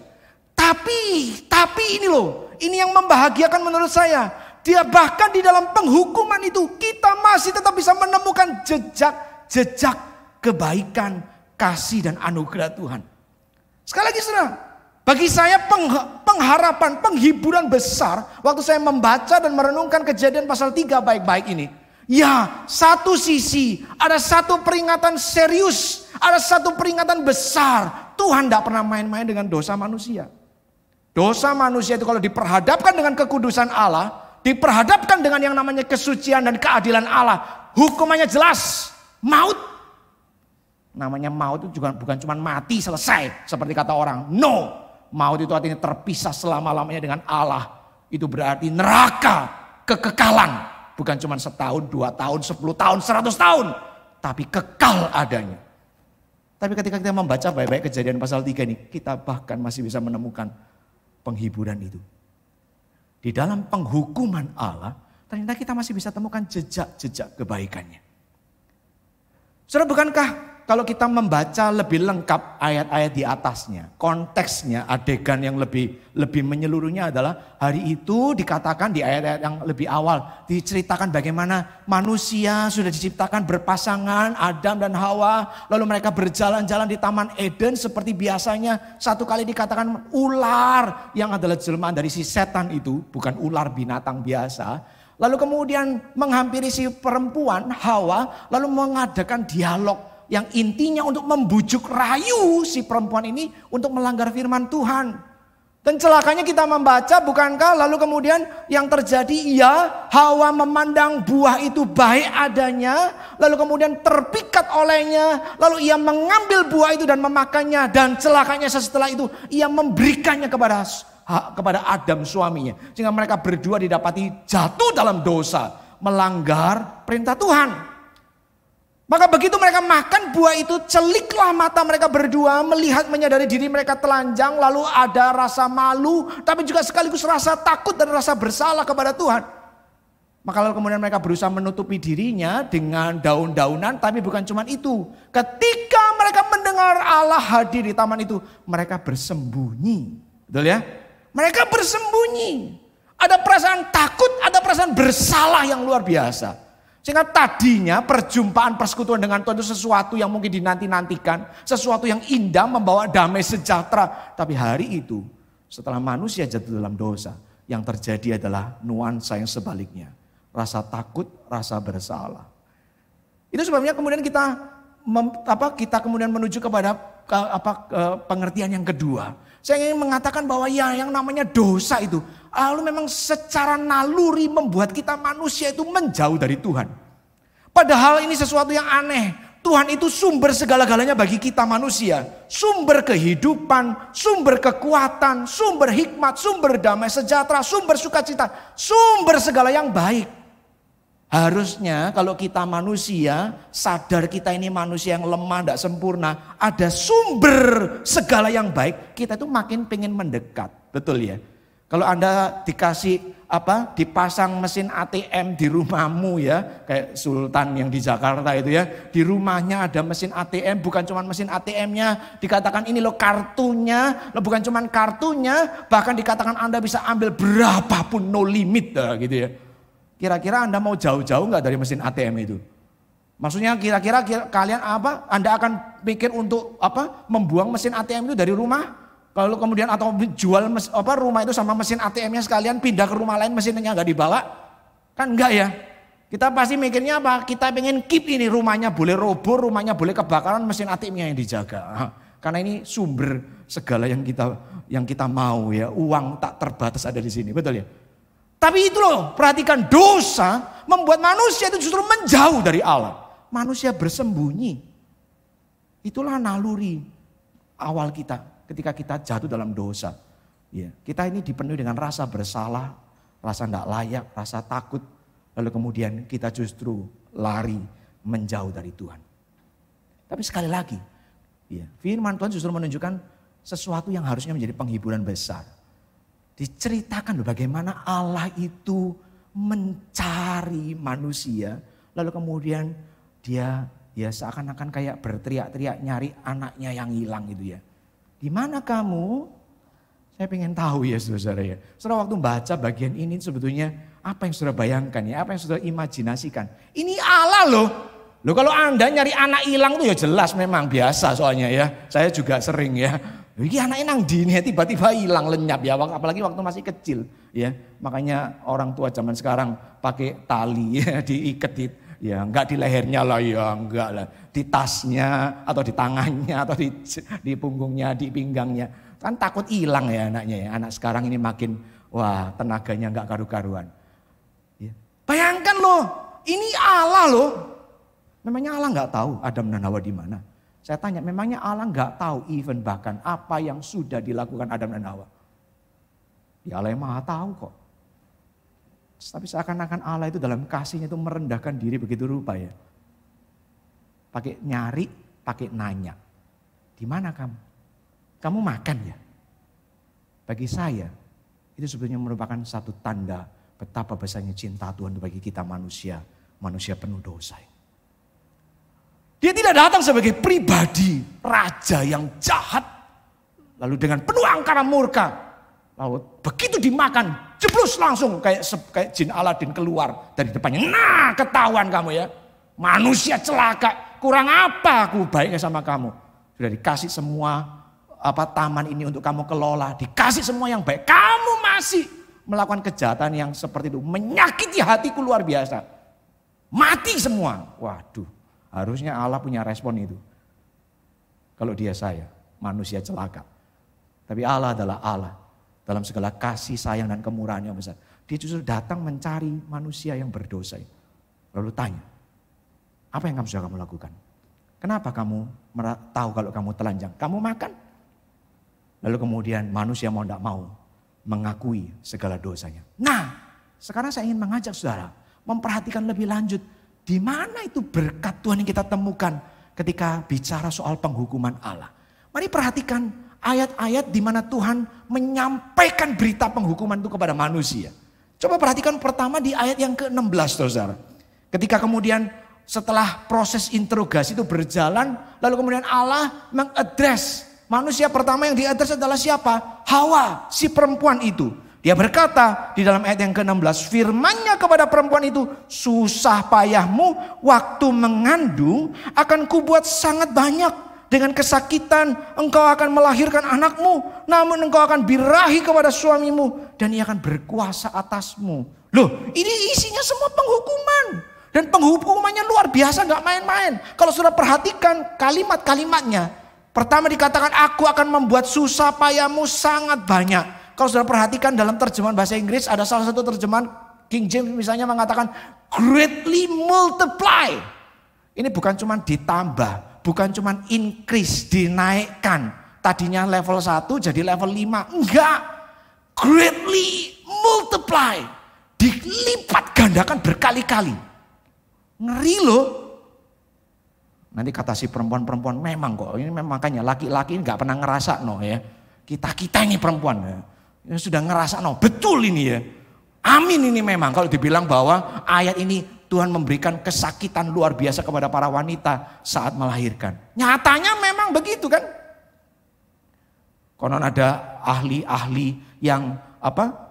Tapi ini loh, ini yang membahagiakan menurut saya. Dia bahkan di dalam penghukuman itu, kita masih tetap bisa menemukan jejak kebaikan, kasih dan anugerah Tuhan. Sekali lagi saudara, bagi saya pengharapan, penghiburan besar waktu saya membaca dan merenungkan Kejadian pasal 3 baik-baik ini. Ya, satu sisi ada satu peringatan serius, ada satu peringatan besar. Tuhan tidak pernah main-main dengan dosa manusia. Dosa manusia itu kalau diperhadapkan dengan kekudusan Allah, diperhadapkan dengan yang namanya kesucian dan keadilan Allah, hukumannya jelas, maut. Namanya maut itu juga bukan cuma mati selesai seperti kata orang. No. Maut itu artinya terpisah selama-lamanya dengan Allah. Itu berarti neraka, kekekalan. Bukan cuma setahun, 2 tahun, 10 tahun, 100 tahun. Tapi kekal adanya. Tapi ketika kita membaca baik-baik Kejadian pasal 3 ini, kita bahkan masih bisa menemukan penghiburan itu. Di dalam penghukuman Allah, ternyata kita masih bisa temukan jejak-jejak kebaikannya. Saudara, bukankah kalau kita membaca lebih lengkap ayat-ayat di atasnya, konteksnya, adegan yang lebih menyeluruhnya adalah hari itu dikatakan di ayat-ayat yang lebih awal, diceritakan bagaimana manusia sudah diciptakan berpasangan, Adam dan Hawa, lalu mereka berjalan-jalan di Taman Eden seperti biasanya. Satu kali dikatakan ular yang adalah jelmaan dari si setan itu, bukan ular binatang biasa. Lalu kemudian menghampiri si perempuan Hawa, lalu mengadakan dialog yang intinya untuk membujuk rayu si perempuan ini untuk melanggar firman Tuhan. Dan celakanya kita membaca, bukankah lalu kemudian yang terjadi, ya Hawa memandang buah itu baik adanya, lalu kemudian terpikat olehnya, lalu ia mengambil buah itu dan memakannya, dan celakanya setelah itu ia memberikannya kepada Adam suaminya, sehingga mereka berdua didapati jatuh dalam dosa, melanggar perintah Tuhan. Maka begitu mereka makan buah itu, celiklah mata mereka berdua, melihat menyadari diri mereka telanjang, lalu ada rasa malu, tapi juga sekaligus rasa takut dan rasa bersalah kepada Tuhan. Maka lalu kemudian mereka berusaha menutupi dirinya dengan daun-daunan, tapi bukan cuma itu. Ketika mereka mendengar Allah hadir di taman itu, mereka bersembunyi. Betul ya? Mereka bersembunyi. Ada perasaan takut, ada perasaan bersalah yang luar biasa. Sehingga tadinya perjumpaan persekutuan dengan Tuhan itu sesuatu yang mungkin dinanti-nantikan. Sesuatu yang indah, membawa damai sejahtera. Tapi hari itu setelah manusia jatuh dalam dosa, yang terjadi adalah nuansa yang sebaliknya. Rasa takut, rasa bersalah. Itu sebabnya kemudian kita kemudian menuju kepada pengertian yang kedua. Saya ingin mengatakan bahwa ya yang namanya dosa itu lalu memang secara naluri membuat kita manusia itu menjauh dari Tuhan. Padahal ini sesuatu yang aneh. Tuhan itu sumber segala-galanya bagi kita manusia. Sumber kehidupan, sumber kekuatan, sumber hikmat, sumber damai sejahtera, sumber sukacita, sumber segala yang baik. Harusnya kalau kita manusia, sadar kita ini manusia yang lemah, tidak sempurna, ada sumber segala yang baik, kita tuh makin pengen mendekat. Betul ya? Kalau Anda dipasang mesin ATM di rumahmu ya, kayak Sultan yang di Jakarta itu ya, di rumahnya ada mesin ATM, bukan cuma mesin ATM-nya, dikatakan ini loh kartunya, bukan cuma kartunya, bahkan dikatakan Anda bisa ambil berapapun, no limit gitu ya. Kira-kira Anda mau jauh-jauh nggak dari mesin ATM itu? Maksudnya kira-kira kalian Anda akan pikir untuk membuang mesin ATM itu dari rumah? Kalau kemudian atau jual rumah itu sama mesin ATM-nya sekalian pindah ke rumah lain mesinnya nggak dibawa? Kan enggak ya? Kita pasti mikirnya apa? Kita pengen keep ini, rumahnya boleh roboh, rumahnya boleh kebakaran, mesin ATM-nya yang dijaga. Karena ini sumber segala yang kita mau ya, uang tak terbatas ada di sini, betul ya? Tapi itu loh, perhatikan, dosa membuat manusia itu justru menjauh dari Allah. Manusia bersembunyi. Itulah naluri awal kita ketika kita jatuh dalam dosa. Ya, kita ini dipenuhi dengan rasa bersalah, rasa tidak layak, rasa takut. Lalu kemudian kita justru lari menjauh dari Tuhan. Tapi sekali lagi, ya, firman Tuhan justru menunjukkan sesuatu yang harusnya menjadi penghiburan besar. Diceritakan bagaimana Allah itu mencari manusia. Lalu kemudian dia ya seakan-akan kayak berteriak-teriak nyari anaknya yang hilang gitu ya. Di mana kamu? Saya pengen tahu ya saudara ya. Saudara waktu baca bagian ini sebetulnya apa yang saudara bayangkan ya, apa yang saudara imajinasikan. Ini Allah loh. Loh kalau Anda nyari anak hilang tuh ya jelas memang biasa soalnya ya. Saya juga sering ya. Ini anaknya nang dini tiba-tiba hilang lenyap ya. Apalagi waktu masih kecil ya. Makanya orang tua zaman sekarang pakai tali ya, diikat ya enggak di lehernya lah ya enggak lah. Di tasnya atau di tangannya atau di punggungnya, di pinggangnya. Kan takut hilang ya anaknya ya. Anak sekarang ini makin wah tenaganya enggak karu-karuan. Ya. Bayangkan loh, ini Allah loh. Memangnya Allah enggak tahu Adam dan Hawa di mana? Saya tanya, memangnya Allah enggak tahu even bahkan apa yang sudah dilakukan Adam dan Hawa? Ya Allah yang maha tahu kok. Tapi seakan-akan Allah itu dalam kasihnya itu merendahkan diri begitu rupa ya. Pakai nyari, pakai nanya. Di mana kamu? Kamu makan ya? Bagi saya, itu sebetulnya merupakan satu tanda betapa besarnya cinta Tuhan bagi kita manusia penuh dosa. Dia tidak datang sebagai pribadi, raja yang jahat. Lalu dengan penuh angkara murka. Lalu begitu dimakan, jeblus langsung kayak jin Aladin keluar dari depannya. Nah ketahuan kamu ya, manusia celaka. Kurang apa aku baiknya sama kamu. Sudah dikasih semua taman ini untuk kamu kelola, dikasih semua yang baik, kamu masih melakukan kejahatan yang seperti itu, menyakiti hatiku luar biasa, mati semua. Waduh, harusnya Allah punya respon itu. Kalau dia saya, manusia celaka. Tapi Allah adalah Allah, dalam segala kasih sayang dan kemurahan yang besar. Dia justru datang mencari manusia yang berdosa. Lalu tanya, apa yang sudah kamu lakukan? Kenapa kamu tahu kalau kamu telanjang? Kamu makan? Lalu kemudian manusia mau tidak mau mengakui segala dosanya. Nah, sekarang saya ingin mengajak saudara memperhatikan lebih lanjut. Di mana itu berkat Tuhan yang kita temukan ketika bicara soal penghukuman Allah. Mari perhatikan ayat-ayat di mana Tuhan menyampaikan berita penghukuman itu kepada manusia. Coba perhatikan pertama di ayat yang ke-16 saudara. Ketika kemudian setelah proses interogasi itu berjalan, lalu kemudian Allah mengadres. Manusia pertama yang diadres adalah siapa? Hawa, si perempuan itu. Dia berkata di dalam ayat yang ke-16, firman-Nya kepada perempuan itu, susah payahmu waktu mengandung akan kubuat sangat banyak. Dengan kesakitan engkau akan melahirkan anakmu, namun engkau akan birahi kepada suamimu dan ia akan berkuasa atasmu. Loh, ini isinya semua penghukuman. Dan penghukumannya luar biasa, gak main-main. Kalau sudah perhatikan kalimat-kalimatnya. Pertama dikatakan aku akan membuat susah payahmu sangat banyak. Kalau sudah perhatikan dalam terjemahan bahasa Inggris ada salah satu terjemahan King James misalnya mengatakan greatly multiply. Ini bukan cuma ditambah, bukan cuma increase, dinaikkan. Tadinya level 1 jadi level 5. Enggak. Greatly multiply. Dilipat gandakan berkali-kali. Ngeri loh. Nanti kata si perempuan-perempuan memang kok, ini memang makanya laki-laki ini gak pernah ngerasa no ya. Kita ini perempuan ya. Ini sudah ngerasa no, betul ini ya. Amin ini memang kalau dibilang bahwa ayat ini Tuhan memberikan kesakitan luar biasa kepada para wanita saat melahirkan. Nyatanya memang begitu kan. Konon ada ahli-ahli yang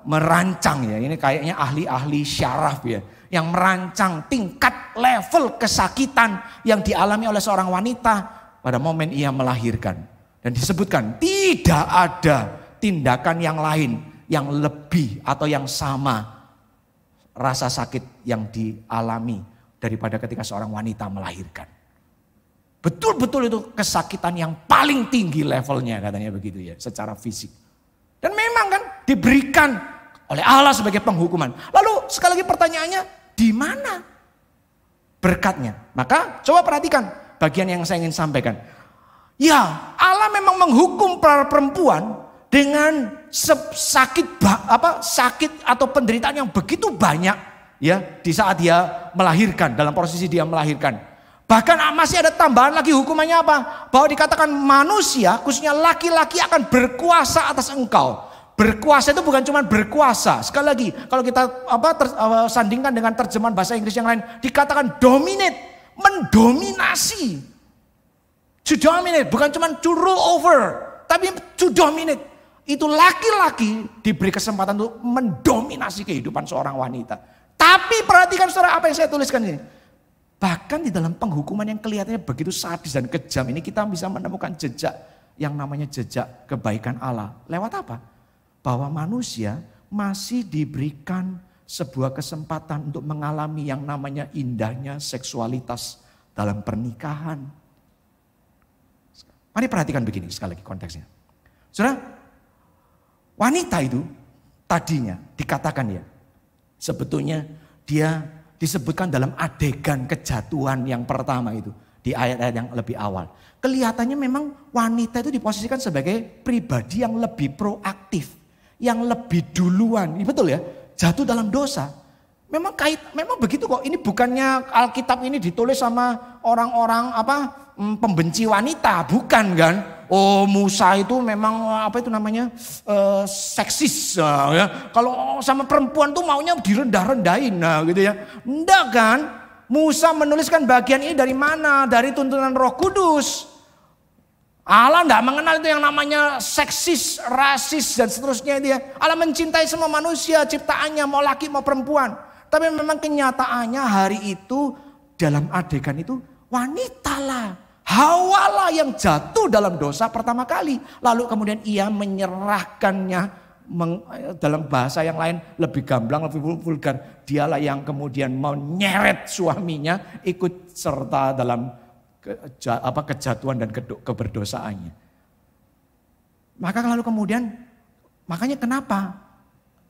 merancang ya. Ini kayaknya ahli-ahli syaraf ya. Yang merancang tingkat level kesakitan yang dialami oleh seorang wanita pada momen ia melahirkan. Dan disebutkan tidak ada tindakan yang lain yang lebih atau yang sama rasa sakit yang dialami daripada ketika seorang wanita melahirkan. Betul-betul itu kesakitan yang paling tinggi levelnya katanya begitu ya secara fisik. Dan memang kan diberikan oleh Allah sebagai penghukuman. Lalu sekali lagi pertanyaannya, di mana berkatnya? Maka coba perhatikan bagian yang saya ingin sampaikan. Ya, Allah memang menghukum para perempuan dengan sakit atau penderitaan yang begitu banyak ya di saat dia melahirkan, dalam posisi dia melahirkan. Bahkan masih ada tambahan lagi hukumannya apa? Bahwa dikatakan manusia, khususnya laki-laki akan berkuasa atas engkau. Berkuasa itu bukan cuma berkuasa. Sekali lagi, kalau kita sandingkan dengan terjemahan bahasa Inggris yang lain, dikatakan dominate, mendominasi. To dominate, bukan cuma to rule over, tapi to dominate. Itu laki-laki diberi kesempatan untuk mendominasi kehidupan seorang wanita. Tapi perhatikan saudara apa yang saya tuliskan ini. Bahkan di dalam penghukuman yang kelihatannya begitu sadis dan kejam ini kita bisa menemukan jejak yang namanya jejak kebaikan Allah. Lewat apa? Bahwa manusia masih diberikan sebuah kesempatan untuk mengalami yang namanya indahnya seksualitas dalam pernikahan. Mari perhatikan begini sekali lagi konteksnya. Saudara, wanita itu tadinya dikatakan ya, sebetulnya dia disebutkan dalam adegan kejatuhan yang pertama itu. Di ayat-ayat yang lebih awal. Kelihatannya memang wanita itu diposisikan sebagai pribadi yang lebih proaktif. Yang lebih duluan. Ini betul ya, jatuh dalam dosa. Memang begitu kok. Ini bukannya Alkitab ini ditulis sama orang-orang pembenci wanita. Bukan kan. Oh Musa itu memang seksis ya. Kalau sama perempuan tuh maunya direndah-rendahin gitu ya. Enggak kan? Musa menuliskan bagian ini dari mana? Dari tuntunan Roh Kudus. Allah enggak mengenal itu yang namanya seksis, rasis dan seterusnya itu ya. Allah mencintai semua manusia ciptaannya mau laki mau perempuan. Tapi memang kenyataannya hari itu dalam adegan itu wanita lah. Hawa lah yang jatuh dalam dosa pertama kali. Lalu kemudian ia menyerahkannya dalam bahasa yang lain lebih gamblang, lebih vulgar. Dialah yang kemudian menyeret suaminya ikut serta dalam kejatuhan dan keberdosaannya. Maka lalu kemudian, makanya kenapa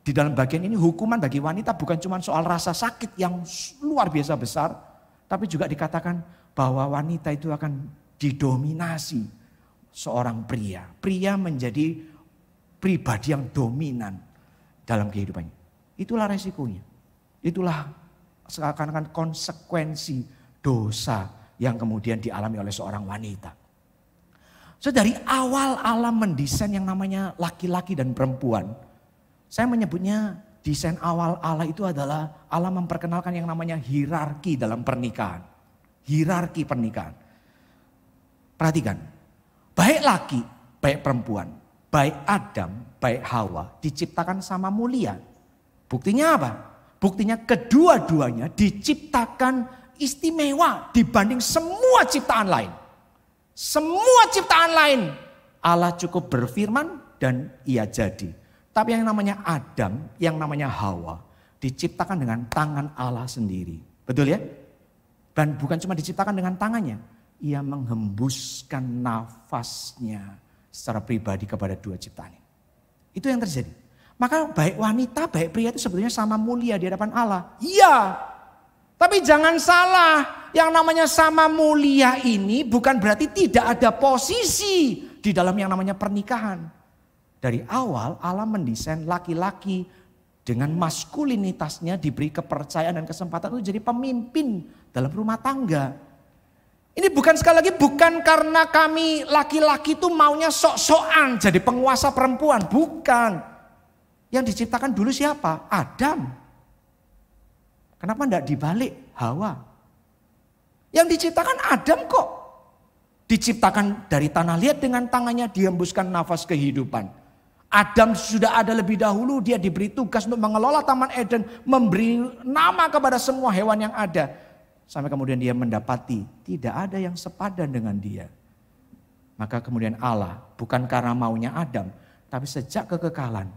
di dalam bagian ini hukuman bagi wanita bukan cuma soal rasa sakit yang luar biasa besar. Tapi juga dikatakan bahwa wanita itu akan didominasi seorang pria. Pria menjadi pribadi yang dominan dalam kehidupannya. Itulah resikonya. Itulah seakan-akan konsekuensi dosa yang kemudian dialami oleh seorang wanita. So dari awal Allah mendesain yang namanya laki-laki dan perempuan. Saya menyebutnya desain awal Allah itu adalah Allah memperkenalkan yang namanya hierarki dalam pernikahan. Hierarki pernikahan. Perhatikan, baik laki, baik perempuan, baik Adam, baik Hawa diciptakan sama mulia. Buktinya apa? Buktinya kedua-duanya diciptakan istimewa dibanding semua ciptaan lain. Semua ciptaan lain Allah cukup berfirman dan ia jadi. Tapi yang namanya Adam, yang namanya Hawa diciptakan dengan tangan Allah sendiri. Betul ya? Dan bukan cuma diciptakan dengan tangannya. Ia menghembuskan nafasnya secara pribadi kepada dua ciptaan. Itu yang terjadi. Maka baik wanita, baik pria itu sebetulnya sama mulia di hadapan Allah. Iya. Tapi jangan salah. Yang namanya sama mulia ini bukan berarti tidak ada posisi di dalam yang namanya pernikahan. Dari awal Allah mendesain laki-laki dengan maskulinitasnya diberi kepercayaan dan kesempatan untuk jadi pemimpin dalam rumah tangga. Ini bukan sekali lagi bukan karena kami laki-laki itu maunya sok-sokan jadi penguasa perempuan. Bukan. Yang diciptakan dulu siapa? Adam. Kenapa enggak dibalik? Hawa. Yang diciptakan Adam kok. Diciptakan dari tanah liat dengan tangannya dihembuskan nafas kehidupan. Adam sudah ada lebih dahulu, dia diberi tugas untuk mengelola Taman Eden, memberi nama kepada semua hewan yang ada. Sampai kemudian dia mendapati tidak ada yang sepadan dengan dia. Maka kemudian Allah bukan karena maunya Adam, tapi sejak kekekalan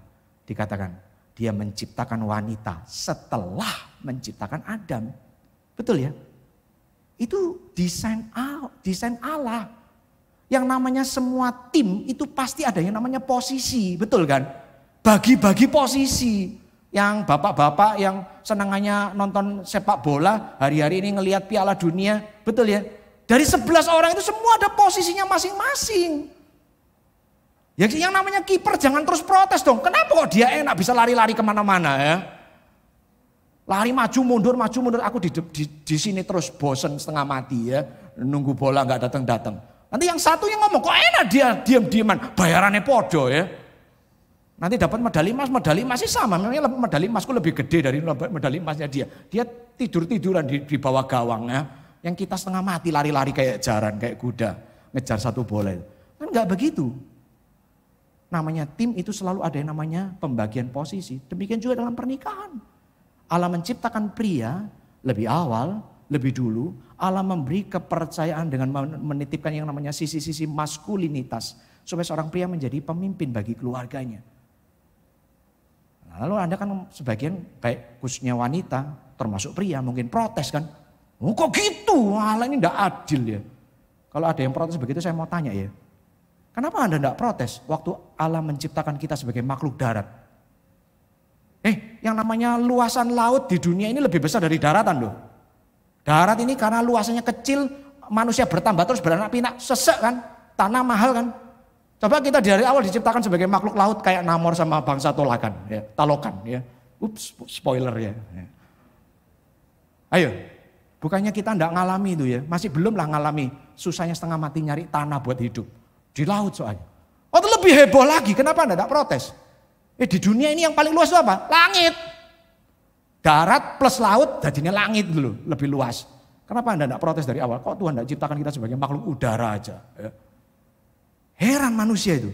dikatakan dia menciptakan wanita setelah menciptakan Adam. Betul ya? Itu desain Allah. Yang namanya semua tim itu pasti ada yang namanya posisi, betul kan? Bagi-bagi posisi. Yang bapak-bapak yang senangannya nonton sepak bola, hari-hari ini ngelihat Piala Dunia, betul ya? Dari 11 orang itu semua ada posisinya masing-masing. Ya yang namanya kiper jangan terus protes dong. Kenapa kok dia enak bisa lari-lari kemana-mana ya? Lari maju mundur. Aku di sini terus bosen setengah mati ya. Nunggu bola nggak datang. Nanti yang satu yang ngomong kok enak dia diam-diaman. Bayarannya podo ya. Nanti dapat medali emas sih sama. Memangnya medali emasku lebih gede dari medali emasnya dia. Dia tidur-tiduran di bawah gawang ya. Yang kita setengah mati lari-lari kayak jaran, kayak kuda. Ngejar satu bola. Kan nggak begitu. Namanya tim itu selalu ada yang namanya pembagian posisi. Demikian juga dalam pernikahan. Allah menciptakan pria lebih awal, lebih dulu. Allah memberi kepercayaan dengan menitipkan yang namanya sisi-sisi maskulinitas. Supaya seorang pria menjadi pemimpin bagi keluarganya. Lalu Anda kan sebagian baik khususnya wanita, termasuk pria mungkin protes kan. Oh kok gitu, Allah ini tidak adil ya. Kalau ada yang protes begitu saya mau tanya ya. Kenapa Anda tidak protes waktu Allah menciptakan kita sebagai makhluk darat? Yang namanya luasan laut di dunia ini lebih besar dari daratan loh. Darat ini karena luasannya kecil, manusia bertambah terus beranak pinak, sesek kan, tanah mahal kan. Coba kita dari awal diciptakan sebagai makhluk laut kayak Namor sama bangsa Talokan ya. Ups, spoiler ya. Ayo, bukannya kita enggak ngalami itu ya, masih belum lah ngalami susahnya setengah mati nyari tanah buat hidup. Di laut soalnya. Oh itu lebih heboh lagi, kenapa Anda enggak protes? Di dunia ini yang paling luas itu apa? Langit. Darat plus laut jadinya langit dulu, lebih luas. Kenapa Anda enggak protes dari awal? Kok Tuhan enggak ciptakan kita sebagai makhluk udara aja? Ya. Heran manusia itu.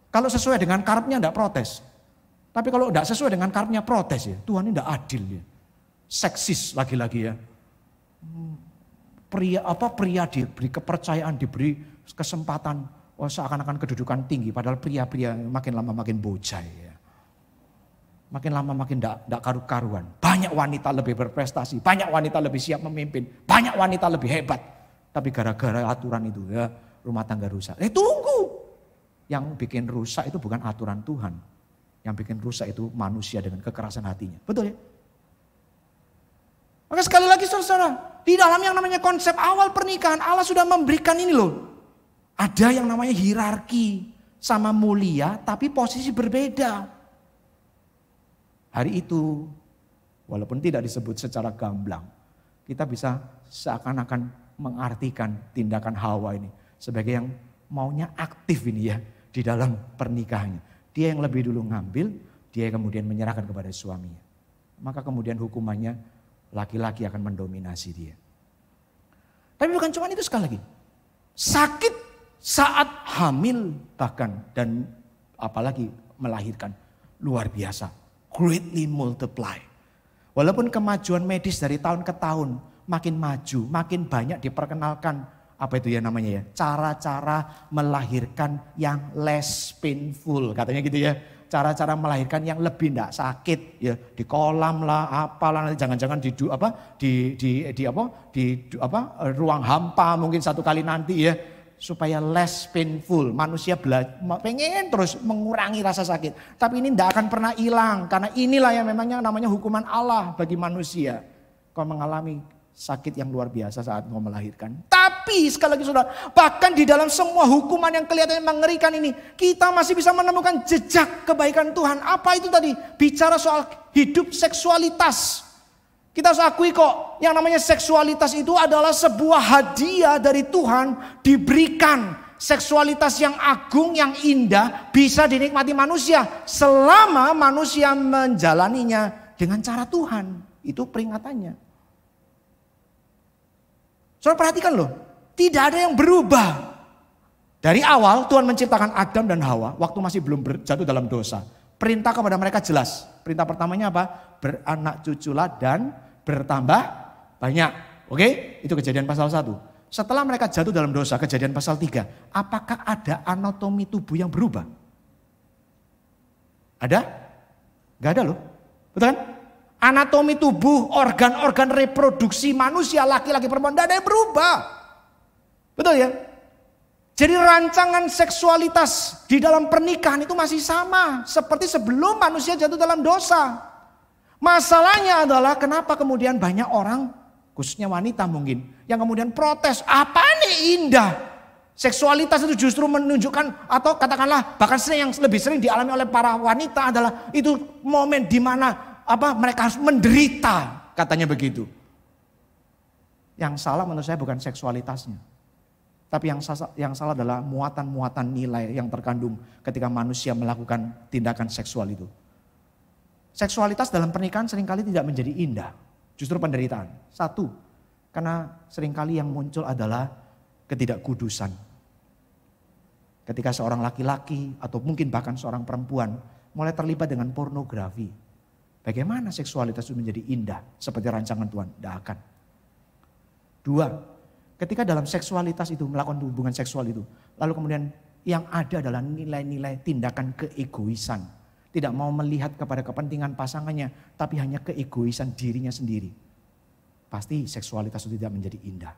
Kalau sesuai dengan karepnya enggak protes. Tapi kalau enggak sesuai dengan karepnya protes ya. Tuhan ini enggak adil ya. Seksis lagi-lagi ya. Pria diberi kepercayaan, diberi kesempatan, seakan-akan kedudukan tinggi. Padahal pria-pria makin lama makin bojai ya. Makin lama makin enggak karu-karuan. Banyak wanita lebih berprestasi, banyak wanita lebih siap memimpin, banyak wanita lebih hebat. Tapi gara-gara aturan itu ya, rumah tangga rusak. Tunggu. Yang bikin rusak itu bukan aturan Tuhan. Yang bikin rusak itu manusia dengan kekerasan hatinya. Betul ya? Maka sekali lagi saudara, di dalam yang namanya konsep awal pernikahan Allah sudah memberikan ini loh. Ada yang namanya hierarki sama mulia tapi posisi berbeda. Hari itu walaupun tidak disebut secara gamblang, kita bisa seakan-akan mengartikan tindakan Hawa ini sebagai yang maunya aktif ini ya di dalam pernikahannya. Dia yang lebih dulu ngambil, dia yang kemudian menyerahkan kepada suaminya. Maka kemudian hukumannya laki-laki akan mendominasi dia. Tapi bukan cuma itu sekali lagi. Sakit saat hamil bahkan dan apalagi melahirkan luar biasa. Greatly multiply. Walaupun kemajuan medis dari tahun ke tahun makin maju, makin banyak diperkenalkan apa itu ya namanya ya, cara-cara melahirkan yang less painful katanya gitu ya. Cara-cara melahirkan yang lebih tidak sakit ya, di kolam lah apalah, nanti jangan-jangan di ruang hampa mungkin satu kali nanti ya, supaya less painful. Manusia pengen terus mengurangi rasa sakit, tapi ini tidak akan pernah hilang karena inilah yang memangnya namanya hukuman Allah bagi manusia. Kau mengalami sakit yang luar biasa saat mau melahirkan. Tapi sekali lagi saudara, bahkan di dalam semua hukuman yang kelihatannya mengerikan ini, kita masih bisa menemukan jejak kebaikan Tuhan. Apa itu tadi? Bicara soal hidup seksualitas. Kita harus akui kok, yang namanya seksualitas itu adalah sebuah hadiah dari Tuhan diberikan. Seksualitas yang agung, yang indah bisa dinikmati manusia selama manusia menjalaninya dengan cara Tuhan. Itu peringatannya. Saudara perhatikan loh, tidak ada yang berubah. Dari awal Tuhan menciptakan Adam dan Hawa waktu masih belum jatuh dalam dosa. Perintah kepada mereka jelas. Perintah pertamanya apa? Beranak cuculah dan bertambah banyak. Oke, itu Kejadian pasal 1. Setelah mereka jatuh dalam dosa, Kejadian pasal 3. Apakah ada anatomi tubuh yang berubah? Ada? Gak ada loh. Betul kan? Anatomi tubuh, organ-organ reproduksi manusia, laki-laki perempuan, tidak ada yang berubah. Betul ya? Jadi rancangan seksualitas di dalam pernikahan itu masih sama seperti sebelum manusia jatuh dalam dosa. Masalahnya adalah kenapa kemudian banyak orang, khususnya wanita mungkin, yang kemudian protes, apa nih indah? Seksualitas itu justru menunjukkan atau katakanlah bahkan yang lebih sering dialami oleh para wanita adalah itu momen di mana mereka harus menderita, katanya begitu. Yang salah menurut saya bukan seksualitasnya, tapi yang salah adalah muatan-muatan nilai yang terkandung ketika manusia melakukan tindakan seksual itu. Seksualitas dalam pernikahan seringkali tidak menjadi indah, justru penderitaan. Satu, karena seringkali yang muncul adalah ketidakkudusan. Ketika seorang laki-laki atau mungkin bahkan seorang perempuan mulai terlibat dengan pornografi. Bagaimana seksualitas itu menjadi indah seperti rancangan Tuhan? Tidak akan. Dua, ketika dalam seksualitas itu melakukan hubungan seksual itu. Lalu kemudian yang ada adalah nilai-nilai tindakan keegoisan. Tidak mau melihat kepada kepentingan pasangannya, tapi hanya keegoisan dirinya sendiri. Pasti seksualitas itu tidak menjadi indah.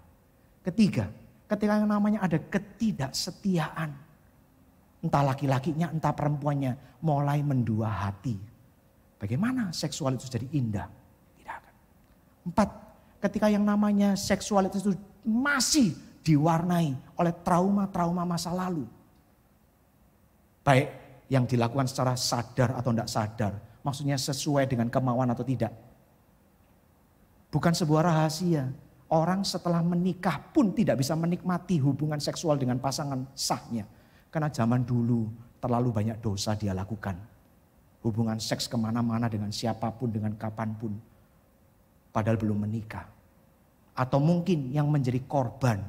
Ketiga, ketika yang namanya ada ketidaksetiaan. Entah laki-lakinya, entah perempuannya mulai mendua hati. Bagaimana seksualitas jadi indah? Tidak akan. 4, ketika yang namanya seksualitas itu masih diwarnai oleh trauma-trauma masa lalu. Baik yang dilakukan secara sadar atau tidak sadar. Maksudnya sesuai dengan kemauan atau tidak. Bukan sebuah rahasia. Orang setelah menikah pun tidak bisa menikmati hubungan seksual dengan pasangan sahnya. Karena zaman dulu terlalu banyak dosa dia lakukan. Hubungan seks kemana-mana dengan siapapun, dengan kapanpun. Padahal belum menikah. Atau mungkin yang menjadi korban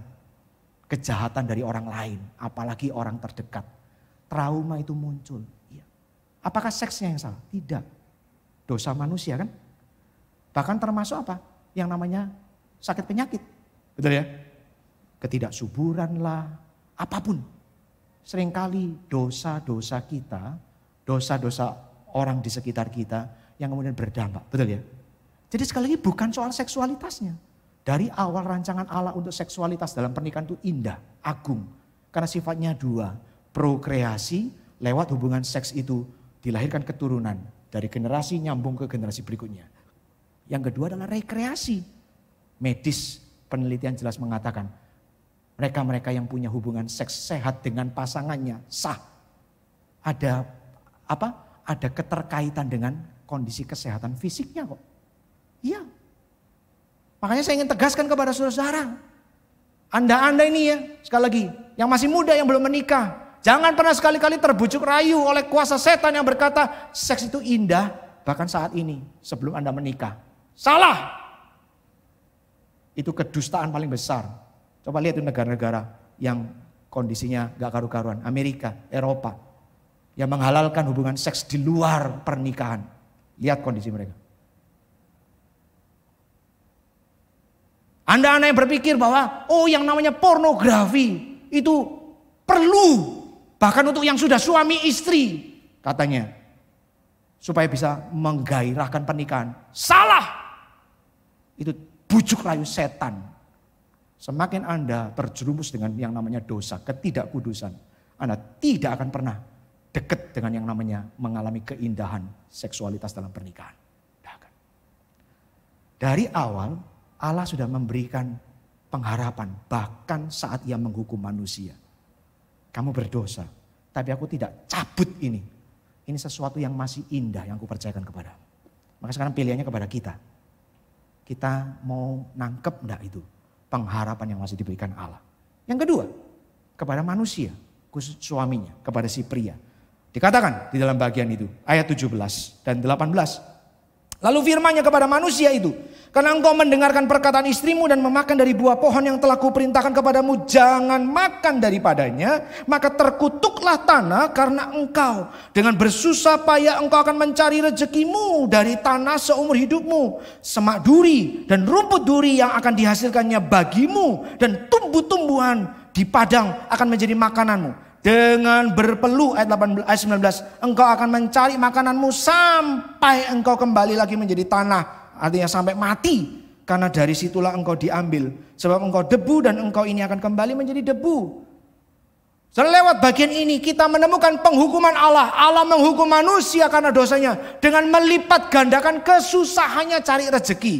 kejahatan dari orang lain. Apalagi orang terdekat. Trauma itu muncul. Ya. Apakah seksnya yang salah? Tidak. Dosa manusia kan? Bahkan termasuk apa? Yang namanya sakit penyakit. Betul ya? Ketidaksuburan lah. Apapun. Seringkali dosa-dosa kita, dosa-dosa orang di sekitar kita yang kemudian berdampak. Betul ya? Jadi sekali lagi bukan soal seksualitasnya. Dari awal rancangan Allah untuk seksualitas dalam pernikahan itu indah, agung. Karena sifatnya dua. Prokreasi lewat hubungan seks itu dilahirkan keturunan. Dari generasi nyambung ke generasi berikutnya. Yang kedua adalah rekreasi. Medis penelitian jelas mengatakan. Mereka-mereka yang punya hubungan seks sehat dengan pasangannya sah. Ada keterkaitan dengan kondisi kesehatan fisiknya kok. Iya. Makanya saya ingin tegaskan kepada saudara-saudara. Anda ini ya, sekali lagi, yang masih muda yang belum menikah. Jangan pernah sekali-kali terbujuk rayu oleh kuasa setan yang berkata seks itu indah bahkan saat ini sebelum Anda menikah. Salah. Itu kedustaan paling besar. Coba lihat itu negara-negara yang kondisinya gak karu-karuan. Amerika, Eropa. Yang menghalalkan hubungan seks di luar pernikahan. Lihat kondisi mereka. Anda yang berpikir bahwa yang namanya pornografi itu perlu. Bahkan untuk yang sudah suami istri katanya. Supaya bisa menggairahkan pernikahan. Salah. Itu bujuk rayu setan. Semakin Anda terjerumus dengan yang namanya dosa, ketidakkudusan, Anda tidak akan pernah dekat dengan yang namanya mengalami keindahan seksualitas dalam pernikahan. Dari awal Allah sudah memberikan pengharapan bahkan saat Ia menghukum manusia. Kamu berdosa, tapi aku tidak cabut ini. Ini sesuatu yang masih indah yang aku percayakan kepadamu. Maka sekarang pilihannya kepada kita. Kita mau nangkep enggak itu? Pengharapan yang masih diberikan Allah. Yang kedua, kepada manusia, khusus suaminya, kepada si pria. Dikatakan di dalam bagian itu, ayat 17 dan 18. Lalu firman-Nya kepada manusia itu, karena engkau mendengarkan perkataan istrimu dan memakan dari buah pohon yang telah kuperintahkan kepadamu, jangan makan daripadanya, maka terkutuklah tanah karena engkau. Dengan bersusah payah engkau akan mencari rezekimu dari tanah seumur hidupmu. Semak duri dan rumput duri yang akan dihasilkannya bagimu, dan tumbuh-tumbuhan di padang akan menjadi makananmu. Dengan berpeluh ayat 19 engkau akan mencari makananmu sampai engkau kembali lagi menjadi tanah, artinya sampai mati, karena dari situlah engkau diambil, sebab engkau debu dan engkau ini akan kembali menjadi debu. Lewat bagian ini kita menemukan penghukuman Allah. Allah menghukum manusia karena dosanya dengan melipat gandakan kesusahannya cari rezeki.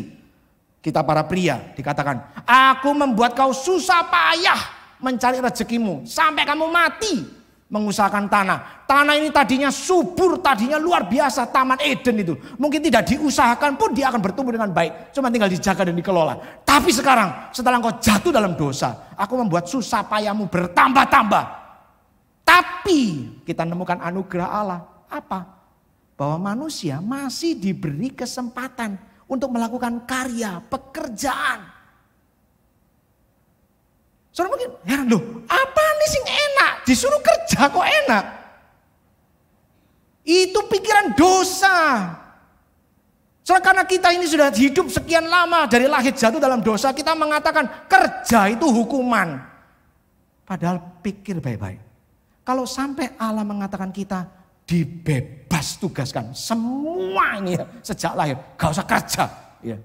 Kita para pria dikatakan, aku membuat kau susah payah mencari rezekimu sampai kamu mati mengusahakan tanah. Tanah ini tadinya subur, tadinya luar biasa, Taman Eden itu. Mungkin tidak diusahakan pun dia akan bertumbuh dengan baik. Cuma tinggal dijaga dan dikelola. Tapi sekarang setelah engkau jatuh dalam dosa, aku membuat susah payamu bertambah-tambah. Tapi kita nemukan anugerah Allah. Apa? Bahwa manusia masih diberi kesempatan untuk melakukan karya, pekerjaan. Soalnya mungkin heran loh, apa nih sing enak? Disuruh kerja kok enak? Itu pikiran dosa. Soalnya karena kita ini sudah hidup sekian lama dari lahir jatuh dalam dosa, kita mengatakan kerja itu hukuman. Padahal pikir baik-baik. Kalau sampai Allah mengatakan kita dibebas tugaskan semua ini ya, sejak lahir, gak usah kerja. Ya.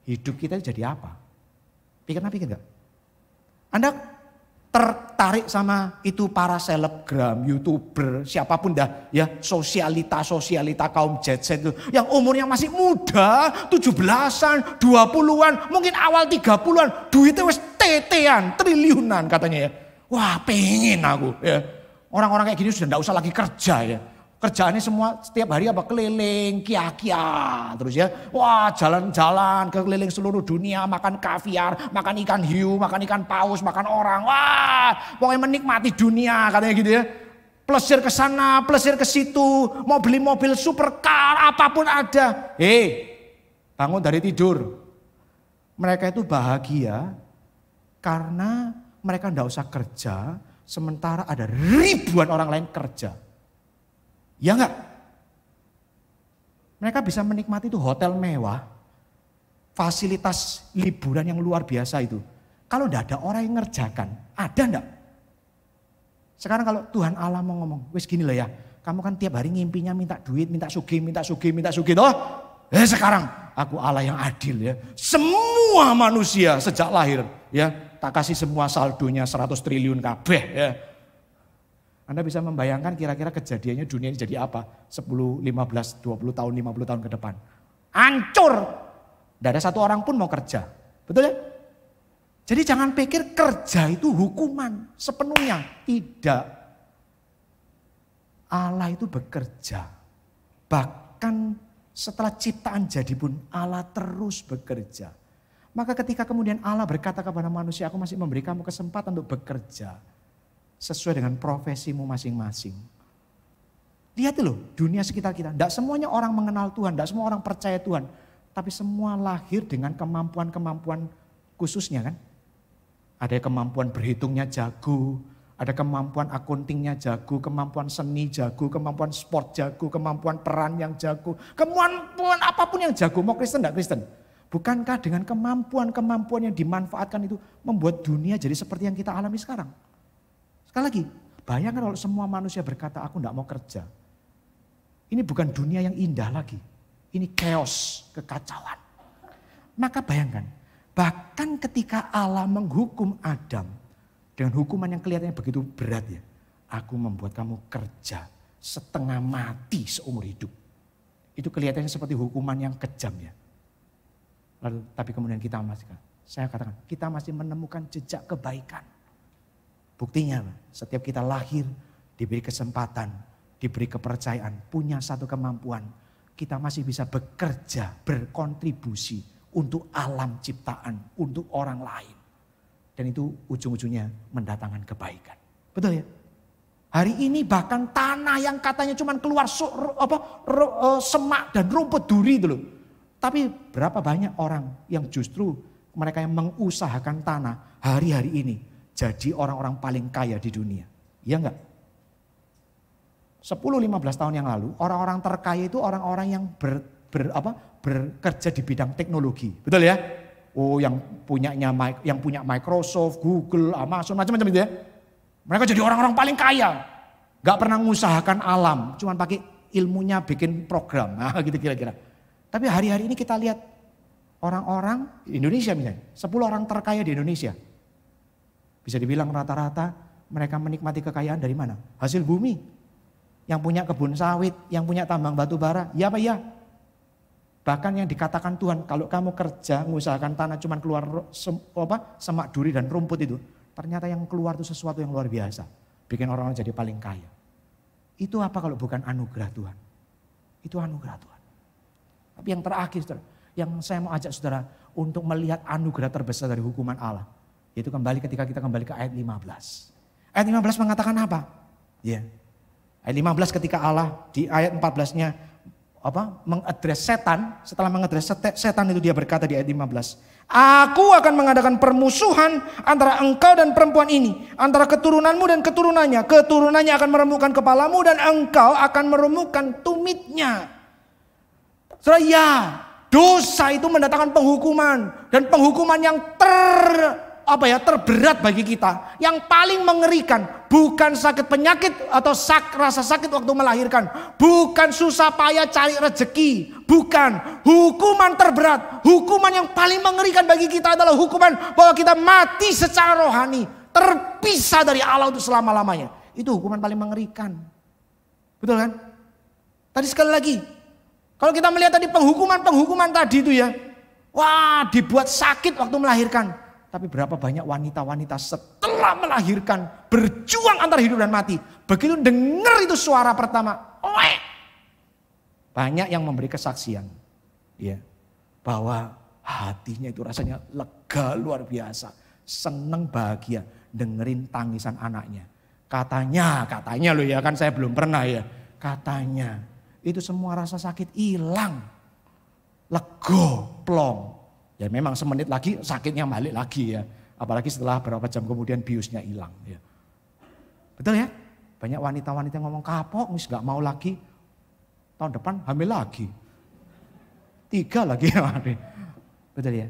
Hidup kita jadi apa? Pikir gak? Anda tertarik sama itu para selebgram, YouTuber, siapapun dah ya, sosialita kaum jet set itu yang umurnya masih muda, 17-an, 20-an, mungkin awal 30-an, duitnya wis tetean, triliunan katanya ya. Wah, pengen aku ya. Orang-orang kayak gini sudah enggak usah lagi kerja ya. Kerjaannya semua setiap hari apa keliling, kia-kia terus ya. Wah, jalan-jalan keliling seluruh dunia, makan kaviar, makan ikan hiu, makan ikan paus, makan orang. Wah, pokoknya menikmati dunia katanya gitu ya. Plesir ke sana, plesir ke situ, mau beli mobil supercar, apapun ada. Bangun dari tidur. Mereka itu bahagia karena mereka enggak usah kerja, sementara ada ribuan orang lain kerja. Ya enggak? Mereka bisa menikmati itu hotel mewah, fasilitas liburan yang luar biasa itu. Kalau enggak ada orang yang ngerjakan, ada enggak? Sekarang kalau Tuhan Allah mau ngomong, wis gini lah ya, kamu kan tiap hari ngimpinya minta duit, minta sugih toh. Sekarang aku Allah yang adil ya. Semua manusia sejak lahir ya, tak kasih semua saldonya 100 triliun kabeh ya. Anda bisa membayangkan kira-kira kejadiannya dunia ini jadi apa? 10, 15, 20 tahun, 50 tahun ke depan. Hancur. Tidak ada satu orang pun mau kerja. Betul ya? Jadi jangan pikir kerja itu hukuman sepenuhnya. Tidak. Allah itu bekerja. Bahkan setelah ciptaan jadi pun Allah terus bekerja. Maka ketika kemudian Allah berkata kepada manusia, aku masih memberi kamu kesempatan untuk bekerja. Sesuai dengan profesimu masing-masing. Lihat loh dunia sekitar kita. Tidak semuanya orang mengenal Tuhan, tidak semua orang percaya Tuhan. Tapi semua lahir dengan kemampuan-kemampuan khususnya kan. Ada kemampuan berhitungnya jago, ada kemampuan akuntingnya jago, kemampuan seni jago, kemampuan sport jago, kemampuan peran yang jago. Kemampuan apapun yang jago, mau Kristen tidak Kristen. Bukankah dengan kemampuan-kemampuan yang dimanfaatkan itu membuat dunia jadi seperti yang kita alami sekarang? Sekali lagi, bayangkan kalau semua manusia berkata, aku tidak mau kerja. Ini bukan dunia yang indah lagi. Ini chaos, kekacauan. Maka bayangkan, bahkan ketika Allah menghukum Adam, dengan hukuman yang kelihatannya begitu berat ya. Aku membuat kamu kerja setengah mati seumur hidup. Itu kelihatannya seperti hukuman yang kejam ya. Lalu, tapi kemudian kita masih, saya katakan, kita masih menemukan jejak kebaikan. Buktinya setiap kita lahir diberi kesempatan, diberi kepercayaan, punya satu kemampuan. Kita masih bisa bekerja, berkontribusi untuk alam ciptaan, untuk orang lain. Dan itu ujung-ujungnya mendatangkan kebaikan. Betul ya? Hari ini bahkan tanah yang katanya cuma keluar semak dan rumput duri itu loh. Tapi berapa banyak orang yang justru mereka yang mengusahakan tanah hari-hari ini jadi orang-orang paling kaya di dunia. Iya enggak? 10-15 tahun yang lalu orang-orang terkaya itu orang-orang yang bekerja di bidang teknologi. Betul ya? Oh, yang punya Microsoft, Google, Amazon, macam-macam itu ya. Mereka jadi orang-orang paling kaya. Gak pernah mengusahakan alam, cuma pakai ilmunya bikin program. Nah, gitu kira-kira. Tapi hari-hari ini kita lihat orang-orang Indonesia misalnya, 10 orang terkaya di Indonesia. Bisa dibilang rata-rata mereka menikmati kekayaan dari mana? Hasil bumi. Yang punya kebun sawit, yang punya tambang batu bara, ya apa ya? Bahkan yang dikatakan Tuhan, kalau kamu kerja mengusahakan tanah cuman keluar semak duri dan rumput itu. Ternyata yang keluar itu sesuatu yang luar biasa. Bikin orang jadi paling kaya. Itu apa kalau bukan anugerah Tuhan? Itu anugerah Tuhan. Tapi yang terakhir saudara, yang saya mau ajak saudara untuk melihat anugerah terbesar dari hukuman Allah. Yaitu ketika kita kembali ke ayat 15. Ayat 15 mengatakan apa? Ya. Ayat 15 ketika Allah di ayat 14-nya mengadres setan, setelah mengadres setan itu dia berkata di ayat 15, aku akan mengadakan permusuhan antara engkau dan perempuan ini, antara keturunanmu dan keturunannya. Keturunannya akan meremukkan kepalamu dan engkau akan meremukkan tumitnya. Saudara, ya, dosa itu mendatangkan penghukuman, dan penghukuman yang terberat bagi kita, yang paling mengerikan, bukan sakit penyakit atau rasa sakit waktu melahirkan, bukan susah payah cari rezeki, bukan. Hukuman terberat, hukuman yang paling mengerikan bagi kita adalah hukuman bahwa kita mati secara rohani, terpisah dari Allah untuk selama-lamanya. Itu hukuman paling mengerikan. Betul kan? Tadi sekali lagi, kalau kita melihat tadi penghukuman tadi itu ya, wah, dibuat sakit waktu melahirkan. Tapi berapa banyak wanita-wanita setelah melahirkan berjuang antara hidup dan mati. Begitu dengar itu suara pertama, banyak yang memberi kesaksian, ya, bahwa hatinya itu rasanya lega luar biasa, seneng bahagia dengerin tangisan anaknya. Katanya loh ya, kan saya belum pernah ya. Katanya itu semua rasa sakit hilang, lego, plong. Ya memang semenit lagi sakitnya balik lagi ya. Apalagi setelah beberapa jam kemudian biusnya hilang ya. Betul ya? Banyak wanita-wanita yang ngomong kapok, gak mau lagi. Tahun depan hamil lagi. 3 lagi ya. Betul ya?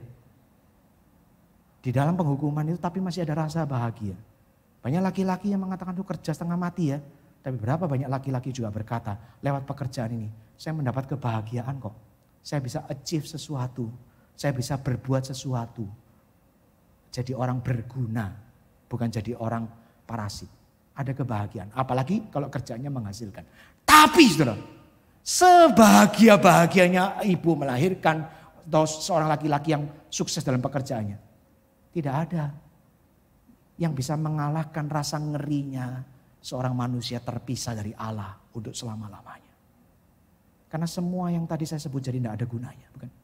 Di dalam penghukuman itu tapi masih ada rasa bahagia. Banyak laki-laki yang mengatakan itu kerja setengah mati ya. Tapi berapa banyak laki-laki juga berkata, lewat pekerjaan ini saya mendapat kebahagiaan kok. Saya bisa achieve sesuatu. Saya bisa berbuat sesuatu. Jadi orang berguna, bukan jadi orang parasit. Ada kebahagiaan, apalagi kalau kerjanya menghasilkan. Tapi saudara, sebahagia-bahagianya ibu melahirkan atau seorang laki-laki yang sukses dalam pekerjaannya, tidak ada yang bisa mengalahkan rasa ngerinya seorang manusia terpisah dari Allah untuk selama-lamanya. Karena semua yang tadi saya sebut jadi tidak ada gunanya, bukan?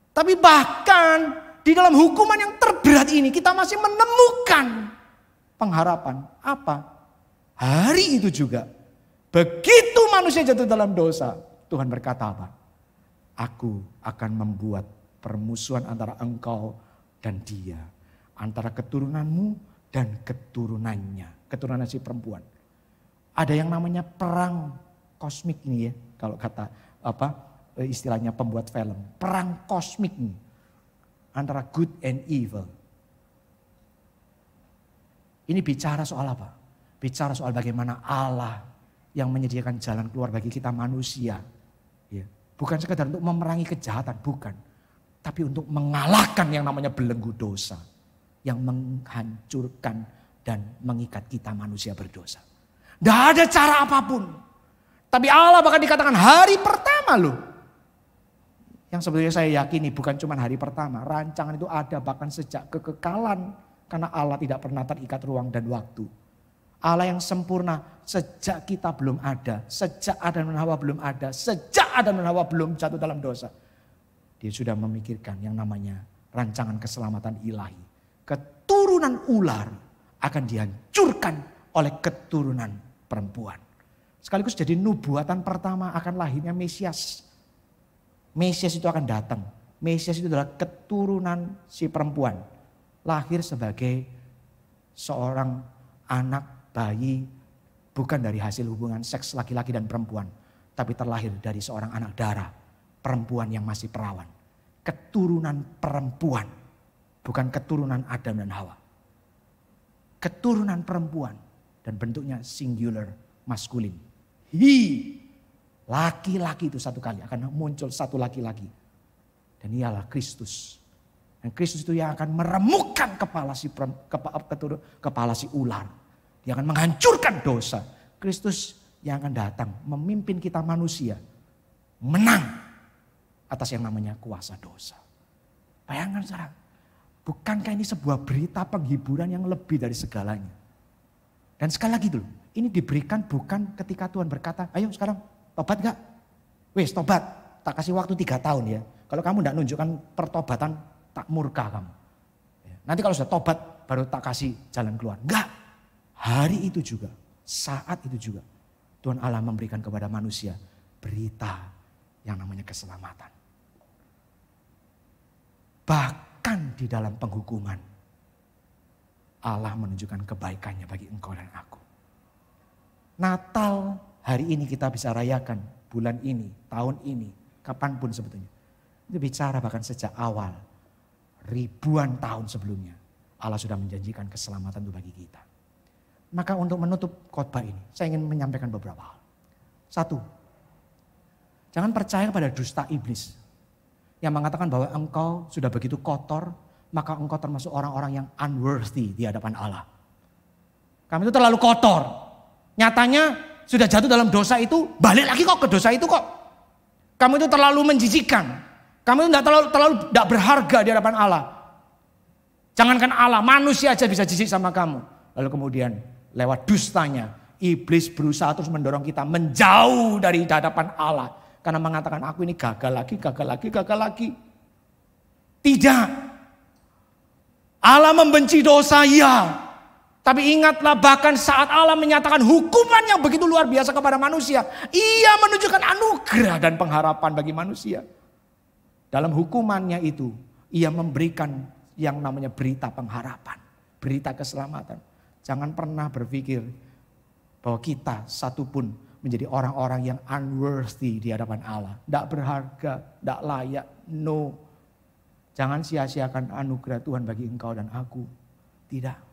Tapi bahkan di dalam hukuman yang terberat ini kita masih menemukan pengharapan. Apa? Hari itu juga begitu manusia jatuh dalam dosa, Tuhan berkata apa? Aku akan membuat permusuhan antara engkau dan dia, antara keturunanmu dan keturunannya, keturunan si perempuan. Ada yang namanya perang kosmik ini ya, kalau kata istilahnya pembuat film, perang kosmik nih, antara good and evil. Ini bicara soal apa? Bicara soal bagaimana Allah yang menyediakan jalan keluar bagi kita manusia. Ya. Bukan sekedar untuk memerangi kejahatan, bukan. Tapi untuk mengalahkan yang namanya belenggu dosa. Yang menghancurkan dan mengikat kita manusia berdosa. Tidak ada cara apapun. Tapi Allah bahkan dikatakan hari pertama loh. Yang sebetulnya saya yakini bukan cuma hari pertama. Rancangan itu ada bahkan sejak kekekalan. Karena Allah tidak pernah terikat ruang dan waktu. Allah yang sempurna sejak kita belum ada. Sejak Adam dan Hawa belum ada. Sejak Adam dan Hawa belum jatuh dalam dosa. Dia sudah memikirkan yang namanya rancangan keselamatan ilahi. Keturunan ular akan dihancurkan oleh keturunan perempuan. Sekaligus jadi nubuatan pertama akan lahirnya Mesias. Mesias itu akan datang. Mesias itu adalah keturunan si perempuan. Lahir sebagai seorang anak bayi. Bukan dari hasil hubungan seks laki-laki dan perempuan. Tapi terlahir dari seorang anak darah. Perempuan yang masih perawan. Keturunan perempuan. Bukan keturunan Adam dan Hawa. Keturunan perempuan. Dan bentuknya singular maskulin. Laki-laki itu satu kali akan muncul satu laki-laki. Dan ialah Kristus. Dan Kristus itu yang akan meremukkan kepala si ular. Dia akan menghancurkan dosa. Kristus yang akan datang memimpin kita manusia. Menang atas yang namanya kuasa dosa. Bayangkan saudara. Bukankah ini sebuah berita penghiburan yang lebih dari segalanya? Dan sekali lagi dulu, ini diberikan bukan ketika Tuhan berkata, ayo sekarang tobat gak? Wes tobat, tak kasih waktu 3 tahun ya. Kalau kamu tidak menunjukkan pertobatan, tak murka kamu. Nanti kalau sudah tobat, baru tak kasih jalan keluar. Enggak, hari itu juga, saat itu juga, Tuhan Allah memberikan kepada manusia berita yang namanya keselamatan. Bahkan di dalam penghukuman, Allah menunjukkan kebaikannya bagi engkau dan aku. Natal hari ini kita bisa rayakan, bulan ini, tahun ini, kapanpun sebetulnya. Itu bicara bahkan sejak awal, ribuan tahun sebelumnya, Allah sudah menjanjikan keselamatan itu bagi kita. Maka untuk menutup khotbah ini, saya ingin menyampaikan beberapa hal. 1, jangan percaya pada dusta iblis yang mengatakan bahwa engkau sudah begitu kotor, maka engkau termasuk orang-orang yang unworthy di hadapan Allah. Kamu itu terlalu kotor. Nyatanya sudah jatuh dalam dosa itu, balik lagi kok ke dosa itu kok. Kamu itu terlalu menjijikan. Kamu itu terlalu berharga di hadapan Allah. Jangankan Allah, manusia aja bisa jijik sama kamu. Lalu kemudian lewat dustanya, iblis berusaha terus mendorong kita menjauh dari hadapan Allah. Karena mengatakan aku ini gagal lagi. Tidak. Allah membenci dosa ya. Tapi ingatlah bahkan saat Allah menyatakan hukuman yang begitu luar biasa kepada manusia. Ia menunjukkan anugerah dan pengharapan bagi manusia. Dalam hukumannya itu ia memberikan yang namanya berita pengharapan. Berita keselamatan. Jangan pernah berpikir bahwa kita satupun menjadi orang-orang yang unworthy di hadapan Allah. Tidak berharga, tidak layak, no. Jangan sia-siakan anugerah Tuhan bagi engkau dan aku. Tidak.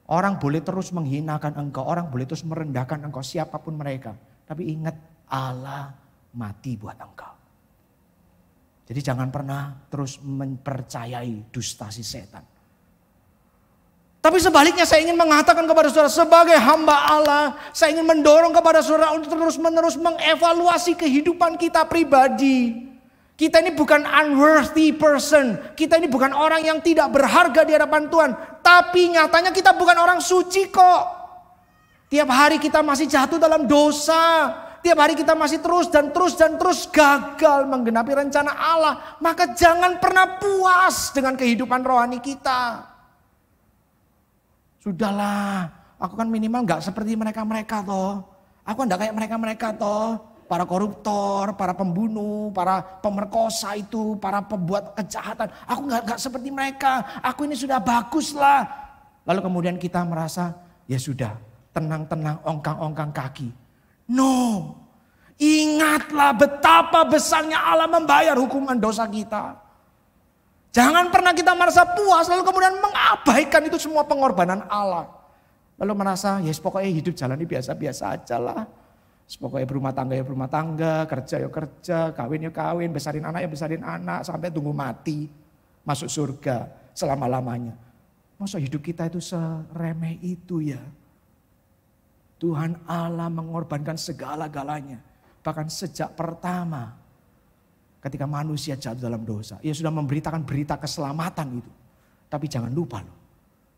Orang boleh terus menghinakan engkau, orang boleh terus merendahkan engkau, siapapun mereka. Tapi ingat, Allah mati buat engkau. Jadi jangan pernah terus mempercayai dusta si setan. Tapi sebaliknya saya ingin mengatakan kepada saudara sebagai hamba Allah, saya ingin mendorong kepada saudara untuk terus-menerus mengevaluasi kehidupan kita pribadi. Kita ini bukan unworthy person, kita ini bukan orang yang tidak berharga di hadapan Tuhan. Tapi nyatanya kita bukan orang suci kok. Tiap hari kita masih jatuh dalam dosa. Tiap hari kita masih terus gagal menggenapi rencana Allah. Maka jangan pernah puas dengan kehidupan rohani kita. Sudahlah, aku kan minimal gak seperti mereka-mereka toh. Aku kan gak kayak mereka-mereka toh. Para koruptor, para pembunuh, para pemerkosa itu, para pembuat kejahatan. Aku gak seperti mereka, aku ini sudah bagus lah. Lalu kemudian kita merasa, ya sudah, tenang-tenang, ongkang-ongkang kaki. No, ingatlah betapa besarnya Allah membayar hukuman dosa kita. Jangan pernah kita merasa puas lalu kemudian mengabaikan itu semua pengorbanan Allah. Lalu merasa ya pokoknya hidup jalani biasa-biasa aja lah. Pokoknya berumah tangga ya berumah tangga, kerja ya kerja, kawin ya kawin, besarin anak ya besarin anak. Sampai tunggu mati, masuk surga selama-lamanya. Masa hidup kita itu seremeh itu ya. Tuhan Allah mengorbankan segala-galanya. Bahkan sejak pertama. Ketika manusia jatuh dalam dosa, ia sudah memberitakan berita keselamatan itu. Tapi jangan lupa loh,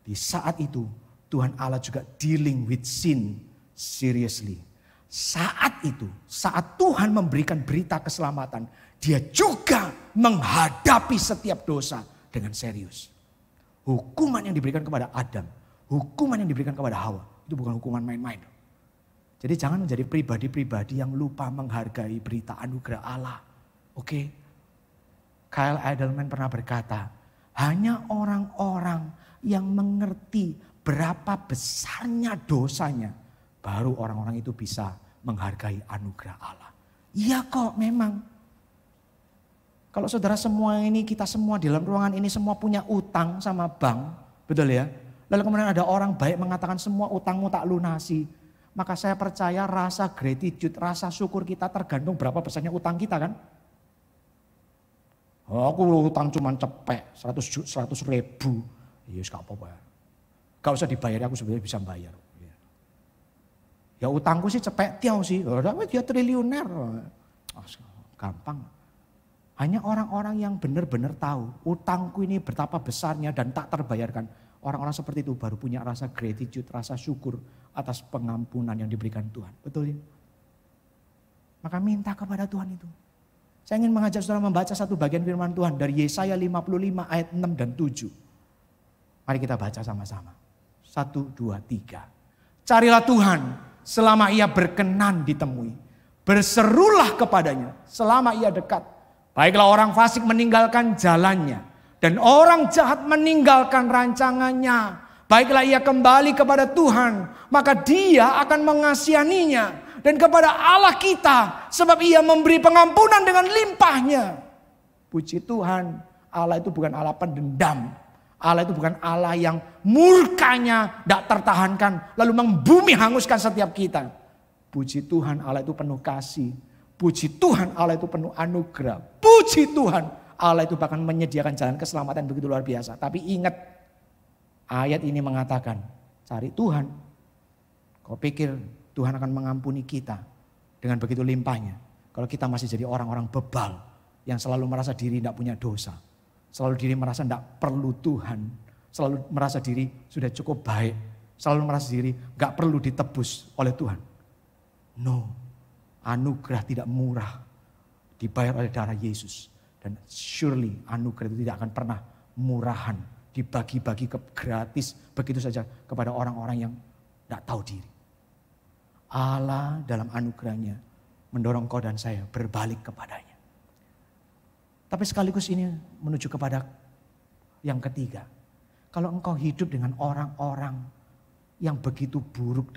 di saat itu Tuhan Allah juga dealing with sin seriously. Saat itu, saat Tuhan memberikan berita keselamatan, dia juga menghadapi setiap dosa dengan serius. Hukuman yang diberikan kepada Adam, hukuman yang diberikan kepada Hawa, itu bukan hukuman main-main. Jadi jangan menjadi pribadi-pribadi yang lupa menghargai berita anugerah Allah. Oke, Kyle Edelman pernah berkata, hanya orang-orang yang mengerti berapa besarnya dosanya, baru orang-orang itu bisa menghargai anugerah Allah. Iya kok memang. Kalau saudara semua ini, kita semua di dalam ruangan ini semua punya utang sama bank, betul ya? Lalu kemudian ada orang baik mengatakan semua utangmu tak lunasi. Maka saya percaya rasa gratitude, rasa syukur kita tergantung berapa besarnya utang kita kan? Oh, aku utang cuma cepek 100 ribu. Ya gak apa-apa. Gak usah dibayar, aku sebenarnya bisa bayar. Ya utangku sih cepek tiaw sih. Dia triliuner. Gampang. Hanya orang-orang yang benar-benar tahu utangku ini betapa besarnya dan tak terbayarkan. Orang-orang seperti itu baru punya rasa gratitude, rasa syukur atas pengampunan yang diberikan Tuhan. Betul ya? Maka minta kepada Tuhan itu. Saya ingin mengajak saudara membaca satu bagian firman Tuhan dari Yesaya 55 ayat 6 dan 7. Mari kita baca sama-sama. 1, 2, 3. Carilah Tuhan selama ia berkenan ditemui. Berserulah kepadanya selama ia dekat. Baiklah orang fasik meninggalkan jalannya. Dan orang jahat meninggalkan rancangannya. Baiklah ia kembali kepada Tuhan. Maka dia akan mengasihaninya. Dan kepada Allah kita. Sebab ia memberi pengampunan dengan limpahnya. Puji Tuhan. Allah itu bukan Allah pendendam. Allah itu bukan Allah yang murkanya tidak tertahankan. Lalu membumi hanguskan setiap kita. Puji Tuhan Allah itu penuh kasih. Puji Tuhan Allah itu penuh anugerah. Puji Tuhan Allah itu bahkan menyediakan jalan keselamatan begitu luar biasa. Tapi ingat ayat ini mengatakan cari Tuhan. Kau pikir Tuhan akan mengampuni kita dengan begitu limpahnya. Kalau kita masih jadi orang-orang bebal yang selalu merasa diri tidak punya dosa. Selalu diri merasa tidak perlu Tuhan. Selalu merasa diri sudah cukup baik. Selalu merasa diri gak perlu ditebus oleh Tuhan. No, anugerah tidak murah. Dibayar oleh darah Yesus. Dan surely anugerah itu tidak akan pernah murahan. Dibagi-bagi gratis begitu saja kepada orang-orang yang tidak tahu diri. Allah dalam anugerahnya mendorong kau dan saya berbalik kepadanya. Tapi sekaligus ini menuju kepada yang ketiga. Kalau engkau hidup dengan orang-orang yang begitu buruk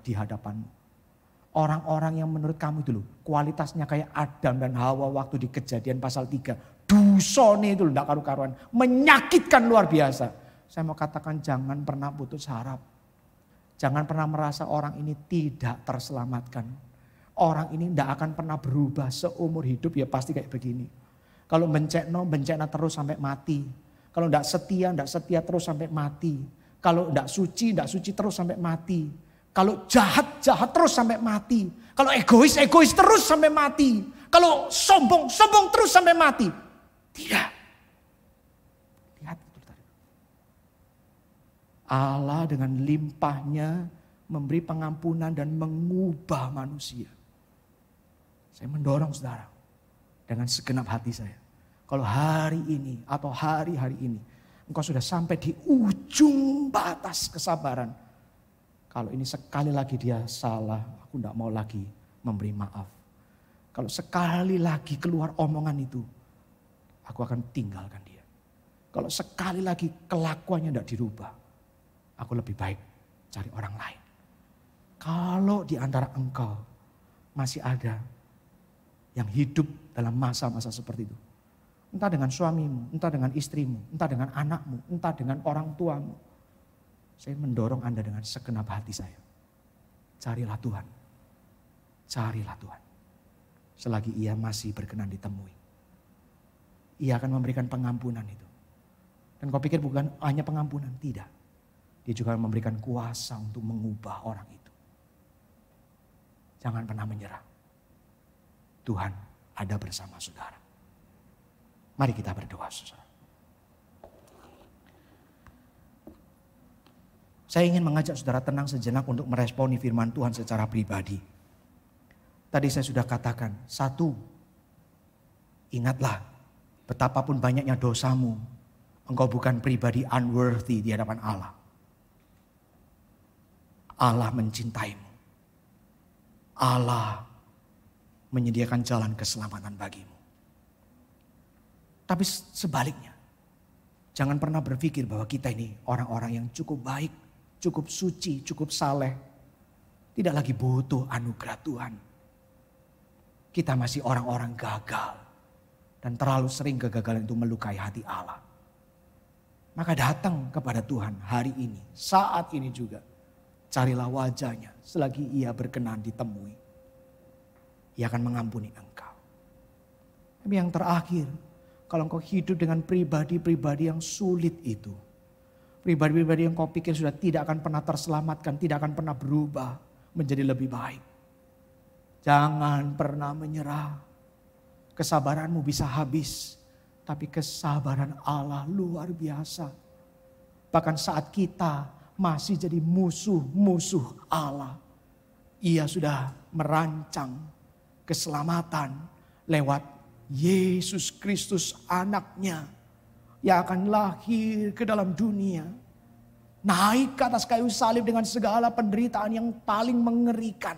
di hadapanmu. Orang-orang yang menurut kamu itu loh, kualitasnya kayak Adam dan Hawa waktu di Kejadian pasal 3. Dusone itu loh, enggak karu-karuan. Menyakitkan luar biasa. Saya mau katakan jangan pernah putus harap. Jangan pernah merasa orang ini tidak terselamatkan. Orang ini enggak akan pernah berubah seumur hidup ya pasti kayak begini. Kalau bencana terus sampai mati. Kalau enggak setia terus sampai mati. Kalau enggak suci terus sampai mati. Kalau jahat terus sampai mati. Kalau egois terus sampai mati. Kalau sombong terus sampai mati. Tidak. Lihat itu tadi. Allah dengan limpahnya memberi pengampunan dan mengubah manusia. Saya mendorong saudara dengan segenap hati saya. Kalau hari ini atau hari-hari ini engkau sudah sampai di ujung batas kesabaran. Kalau ini sekali lagi dia salah, aku tidak mau lagi memberi maaf. Kalau sekali lagi keluar omongan itu, aku akan tinggalkan dia. Kalau sekali lagi kelakuannya tidak dirubah, aku lebih baik cari orang lain. Kalau di antara engkau masih ada yang hidup dalam masa-masa seperti itu. Entah dengan suamimu, entah dengan istrimu, entah dengan anakmu, entah dengan orang tuamu. Saya mendorong Anda dengan segenap hati saya. Carilah Tuhan. Carilah Tuhan. Selagi ia masih berkenan ditemui. Ia akan memberikan pengampunan itu. Dan kau pikir bukan hanya pengampunan? Tidak. Dia juga memberikan kuasa untuk mengubah orang itu. Jangan pernah menyerah. Tuhan ada bersama saudara. Mari kita berdoa saudara. Saya ingin mengajak saudara tenang sejenak untuk meresponi firman Tuhan secara pribadi. Tadi saya sudah katakan, satu, ingatlah betapapun banyaknya dosamu, engkau bukan pribadi unworthy di hadapan Allah. Allah mencintaimu. Allah menyediakan jalan keselamatan bagimu. Tapi sebaliknya, jangan pernah berpikir bahwa kita ini orang-orang yang cukup baik, cukup suci, cukup saleh. Tidak lagi butuh anugerah Tuhan. Kita masih orang-orang gagal. Dan terlalu sering kegagalan itu melukai hati Allah. Maka datang kepada Tuhan hari ini, saat ini juga. Carilah wajahnya selagi ia berkenan ditemui. Ia akan mengampuni engkau. Tapi yang terakhir, kalau engkau hidup dengan pribadi-pribadi yang sulit itu. Pribadi-pribadi yang kau pikir sudah tidak akan pernah terselamatkan, tidak akan pernah berubah menjadi lebih baik. Jangan pernah menyerah. kesabaranmu bisa habis. Tapi kesabaran Allah luar biasa. Bahkan saat kita masih jadi musuh-musuh Allah, Ia sudah merancang keselamatan lewat Yesus Kristus anaknya yang akan lahir ke dalam dunia. Naik ke atas kayu salib dengan segala penderitaan yang paling mengerikan.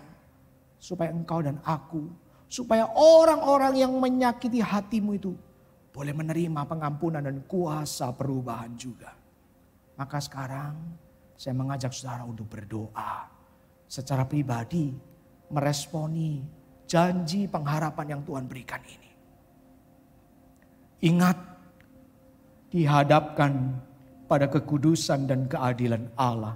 Supaya engkau dan aku, supaya orang-orang yang menyakiti hatimu itu boleh menerima pengampunan dan kuasa perubahan juga. Maka sekarang saya mengajak saudara untuk berdoa secara pribadi, meresponi janji pengharapan yang Tuhan berikan ini. Ingat, dihadapkan pada kekudusan dan keadilan Allah,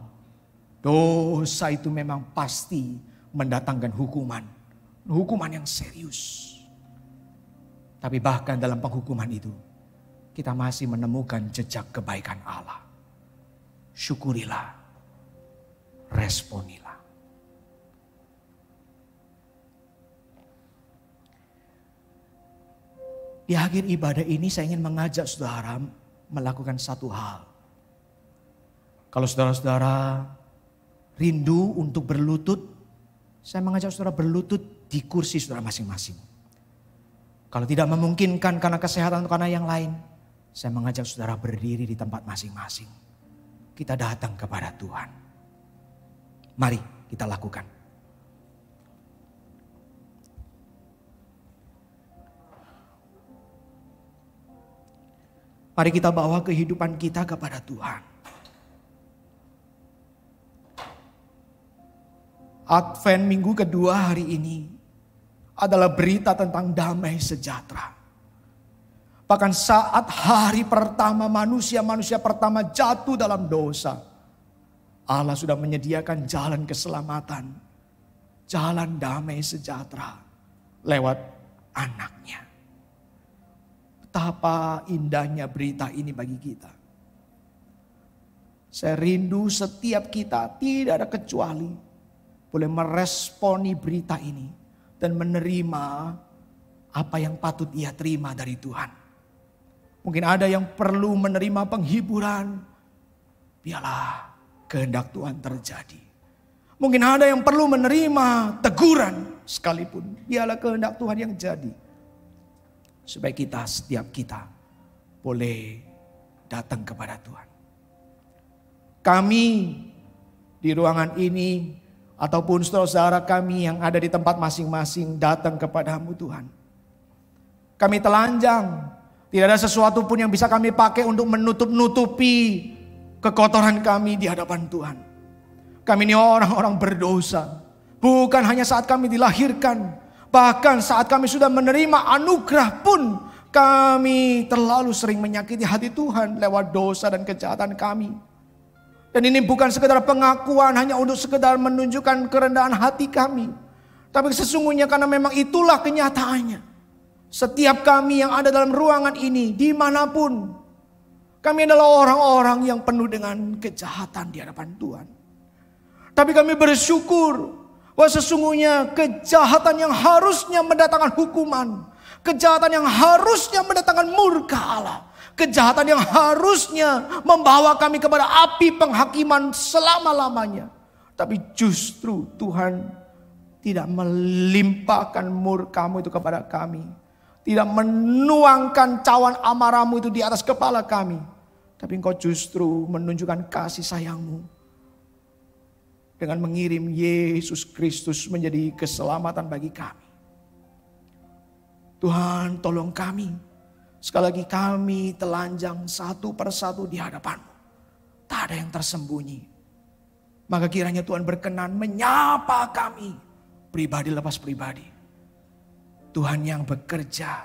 dosa itu memang pasti mendatangkan hukuman yang serius. Tapi bahkan dalam penghukuman itu, kita masih menemukan jejak kebaikan Allah. Syukurilah, responilah. Di akhir ibadah ini saya ingin mengajak saudara melakukan satu hal. Kalau saudara-saudara rindu untuk berlutut, saya mengajak saudara berlutut di kursi saudara masing-masing. Kalau tidak memungkinkan karena kesehatan atau karena yang lain, saya mengajak saudara berdiri di tempat masing-masing. Kita datang kepada Tuhan. Mari kita lakukan. Mari kita bawa kehidupan kita kepada Tuhan. Advent minggu kedua hari ini adalah berita tentang damai sejahtera. Bahkan saat hari pertama manusia pertama jatuh dalam dosa, Allah sudah menyediakan jalan keselamatan, jalan damai sejahtera lewat anaknya. Betapa indahnya berita ini bagi kita. Saya rindu setiap kita, tidak ada kecuali, boleh meresponi berita ini dan menerima apa yang patut ia terima dari Tuhan. Mungkin ada yang perlu menerima penghiburan, biarlah kehendak Tuhan terjadi. Mungkin ada yang perlu menerima teguran sekalipun, biarlah kehendak Tuhan yang jadi. Supaya setiap kita boleh datang kepada Tuhan. Kami di ruangan ini ataupun saudara-saudara kami yang ada di tempat masing-masing datang kepadamu Tuhan. Kami telanjang, tidak ada sesuatu pun yang bisa kami pakai untuk menutup-nutupi kekotoran kami di hadapan Tuhan. Kami ini orang-orang berdosa. Bukan hanya saat kami dilahirkan, bahkan saat kami sudah menerima anugerah pun kami terlalu sering menyakiti hati Tuhan lewat dosa dan kejahatan kami. Dan ini bukan sekedar pengakuan hanya untuk sekedar menunjukkan kerendahan hati kami. Tapi sesungguhnya karena memang itulah kenyataannya. Setiap kami yang ada dalam ruangan ini, dimanapun, kami adalah orang-orang yang penuh dengan kejahatan di hadapan Tuhan. Tapi kami bersyukur bahwa sesungguhnya kejahatan yang harusnya mendatangkan hukuman, kejahatan yang harusnya mendatangkan murka Allah, kejahatan yang harusnya membawa kami kepada api penghakiman selama-lamanya. Tapi justru Tuhan tidak melimpahkan murka-Mu itu kepada kami. Tidak menuangkan cawan amarah-Mu itu di atas kepala kami. Tapi Engkau justru menunjukkan kasih sayang-Mu. Dengan mengirim Yesus Kristus menjadi keselamatan bagi kami. Tuhan tolong kami. Sekali lagi kami telanjang satu persatu di hadapan-Mu. Tak ada yang tersembunyi. Maka kiranya Tuhan berkenan menyapa kami. Pribadi lepas pribadi. Tuhan yang bekerja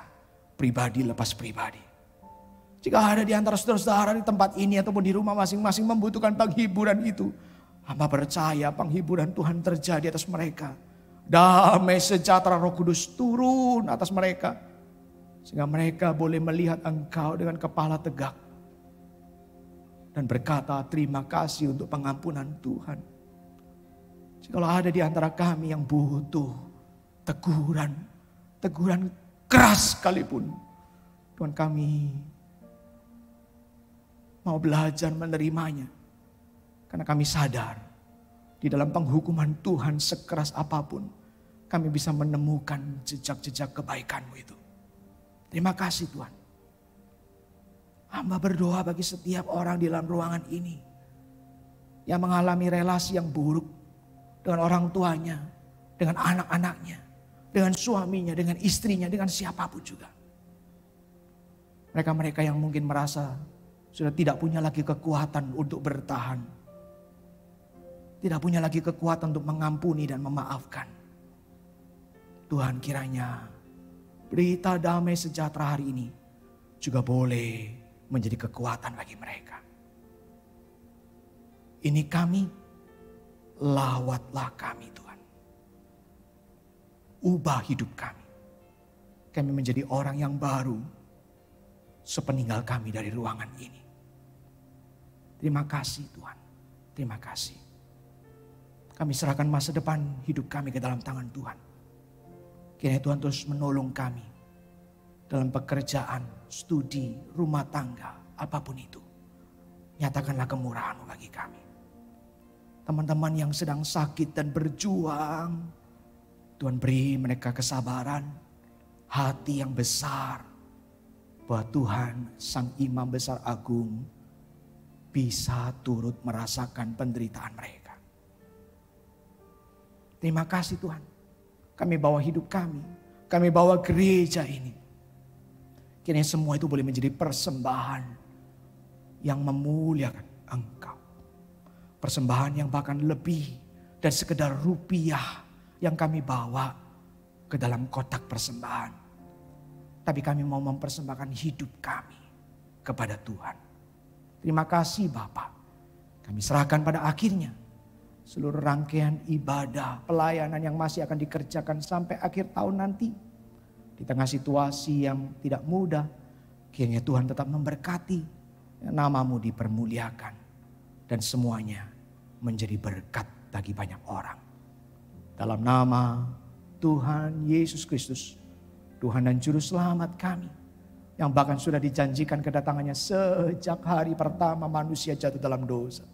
pribadi lepas pribadi. Jika ada di antara saudara-saudara di tempat ini ataupun di rumah masing-masing membutuhkan penghiburan itu. Hamba percaya penghiburan Tuhan terjadi atas mereka. Damai sejahtera Roh Kudus turun atas mereka. Sehingga mereka boleh melihat Engkau dengan kepala tegak. Dan berkata terima kasih untuk pengampunan Tuhan. Jika ada di antara kami yang butuh teguran keras sekalipun, Tuhan kami mau belajar menerimanya. Karena kami sadar di dalam penghukuman Tuhan sekeras apapun, kami bisa menemukan jejak-jejak kebaikan-Mu itu. Terima kasih Tuhan. Hamba berdoa bagi setiap orang di dalam ruangan ini yang mengalami relasi yang buruk dengan orang tuanya, dengan anak-anaknya, dengan suaminya, dengan istrinya, dengan siapapun juga. Mereka-mereka yang mungkin merasa sudah tidak punya lagi kekuatan untuk bertahan. Tidak punya lagi kekuatan untuk mengampuni dan memaafkan. Tuhan, kiranya berita damai sejahtera hari ini juga boleh menjadi kekuatan bagi mereka. Ini kami, lawatlah kami Tuhan. Ubah hidup kami. Kami menjadi orang yang baru sepeninggal kami dari ruangan ini. Terima kasih Tuhan. Terima kasih. Kami serahkan masa depan hidup kami ke dalam tangan Tuhan. Kiranya Tuhan terus menolong kami dalam pekerjaan, studi, rumah tangga, apapun itu. Nyatakanlah kemurahan-Mu bagi kami. Teman-teman yang sedang sakit dan berjuang, Tuhan beri mereka kesabaran, hati yang besar, bahwa Tuhan Sang Imam Besar Agung bisa turut merasakan penderitaan mereka. Terima kasih Tuhan. Kami bawa hidup kami bawa gereja ini. Kiranya semua itu boleh menjadi persembahan yang memuliakan Engkau. Persembahan yang bahkan lebih dari sekedar rupiah yang kami bawa ke dalam kotak persembahan. Tapi kami mau mempersembahkan hidup kami kepada Tuhan. Terima kasih Bapa. Kami serahkan pada akhirnya seluruh rangkaian ibadah, pelayanan yang masih akan dikerjakan sampai akhir tahun nanti. Di tengah situasi yang tidak mudah, kiranya Tuhan tetap memberkati, nama-Mu dipermuliakan, dan semuanya menjadi berkat bagi banyak orang. Dalam nama Tuhan Yesus Kristus, Tuhan dan Juru Selamat kami, yang bahkan sudah dijanjikan kedatangannya sejak hari pertama manusia jatuh dalam dosa.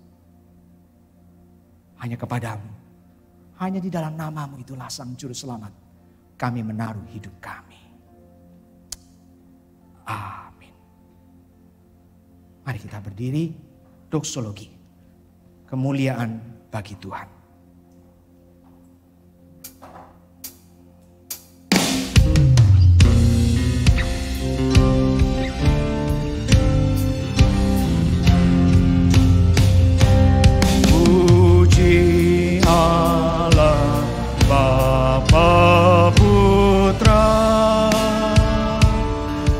Hanya kepadamu, hanya di dalam nama-Mu itulah Sang Juru Selamat, kami menaruh hidup kami. Amin. Mari kita berdiri, doksologi. Kemuliaan bagi Tuhan. Puji Allah Bapa Putra,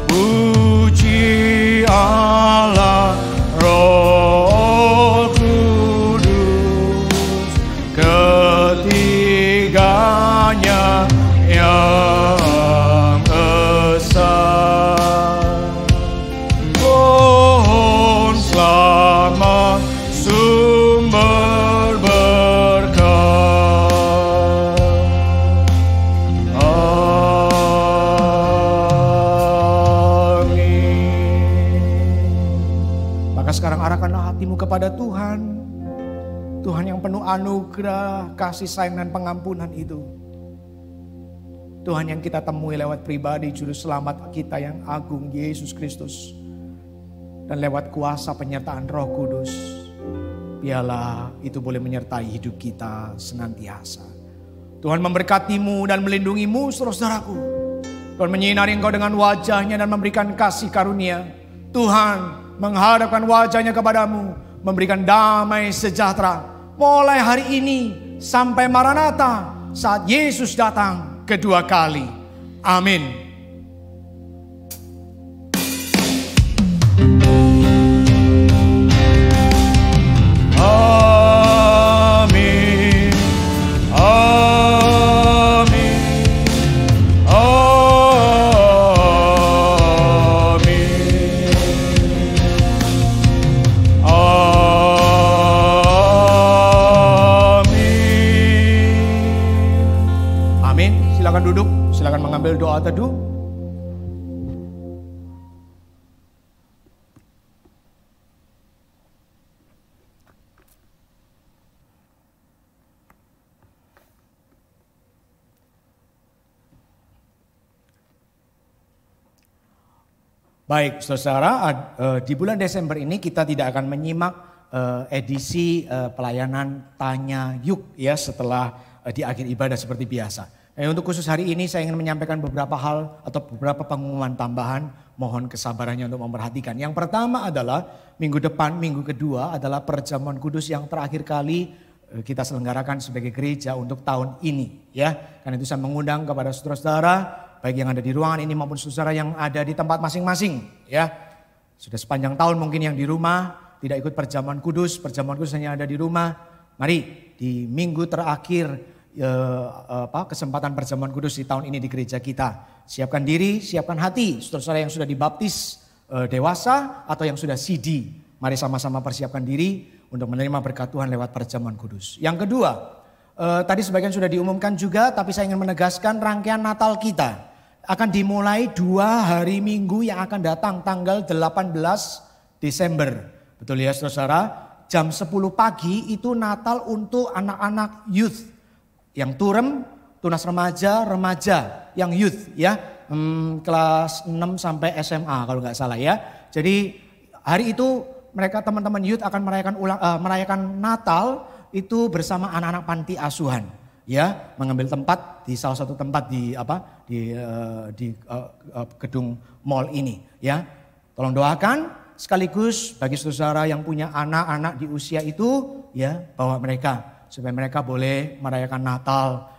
puji Allah Roh Kudus, ketiganya yang esa. Pohon selamat sumber berkah. Maka sekarang arahkanlah hatimu kepada Tuhan. Tuhan yang penuh anugerah, kasih sayang dan pengampunan itu. Tuhan yang kita temui lewat pribadi Juru Selamat kita yang agung, Yesus Kristus. Dan lewat kuasa penyertaan Roh Kudus, biarlah itu boleh menyertai hidup kita senantiasa. Tuhan memberkatimu dan melindungimu, saudaraku. Tuhan menyinari engkau dengan wajah-Nya dan memberikan kasih karunia. Tuhan menghadapkan wajah-Nya kepadamu, memberikan damai sejahtera. Mulai hari ini sampai Maranatha, saat Yesus datang kedua kali. Amin. Amin. Amin. Amin. Silakan duduk, silakan mengambil doa teduh. Baik, saudara, di bulan Desember ini kita tidak akan menyimak edisi pelayanan Tanya Yuk ya setelah di akhir ibadah seperti biasa. Untuk khusus hari ini saya ingin menyampaikan beberapa hal atau beberapa pengumuman tambahan. Mohon kesabarannya untuk memperhatikan. Yang pertama adalah minggu depan, minggu kedua adalah perjamuan kudus yang terakhir kali kita selenggarakan sebagai gereja untuk tahun ini. Ya, karena itu saya mengundang kepada saudara-saudara baik yang ada di ruangan ini maupun saudara yang ada di tempat masing-masing. Ya, sudah sepanjang tahun mungkin yang di rumah tidak ikut perjamuan kudus hanya ada di rumah. Mari di minggu terakhir kesempatan perjamuan kudus di tahun ini di gereja kita. Siapkan diri, siapkan hati. Saudara-saudara yang sudah dibaptis dewasa atau yang sudah CD. Mari sama-sama persiapkan diri untuk menerima berkat Tuhan lewat perjamuan kudus. Yang kedua, tadi sebagian sudah diumumkan juga, tapi saya ingin menegaskan rangkaian Natal kita akan dimulai 2 hari Minggu yang akan datang tanggal 18 Desember. Betul ya saudara? Jam 10 pagi itu Natal untuk anak-anak youth. Yang turem, tunas remaja yang youth ya. Kelas 6 sampai SMA kalau nggak salah ya. Jadi hari itu mereka teman-teman youth akan merayakan Natal itu bersama anak-anak panti asuhan. Ya, mengambil tempat di salah satu tempat di gedung mall ini ya. Tolong doakan sekaligus bagi saudara yang punya anak-anak di usia itu ya, bawa mereka supaya mereka boleh merayakan Natal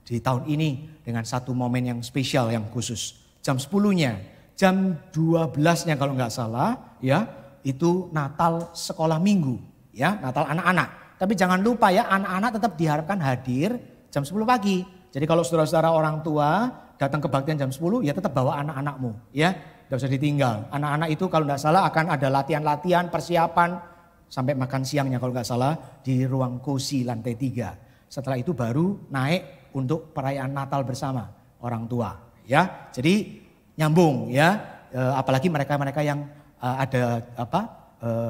di tahun ini dengan satu momen yang spesial yang khusus. Jam 10-nya, jam 12-nya kalau nggak salah ya, itu Natal sekolah minggu ya, Natal anak-anak. Tapi jangan lupa ya, anak-anak tetap diharapkan hadir jam 10 pagi. Jadi kalau saudara-saudara orang tua datang kebaktian jam 10 ya tetap bawa anak-anakmu ya. Tidak usah ditinggal. Anak-anak itu kalau tidak salah akan ada latihan-latihan, persiapan sampai makan siangnya kalau nggak salah di ruang kosi lantai 3. Setelah itu baru naik untuk perayaan Natal bersama orang tua ya. Jadi nyambung ya. Apalagi mereka-mereka yang ada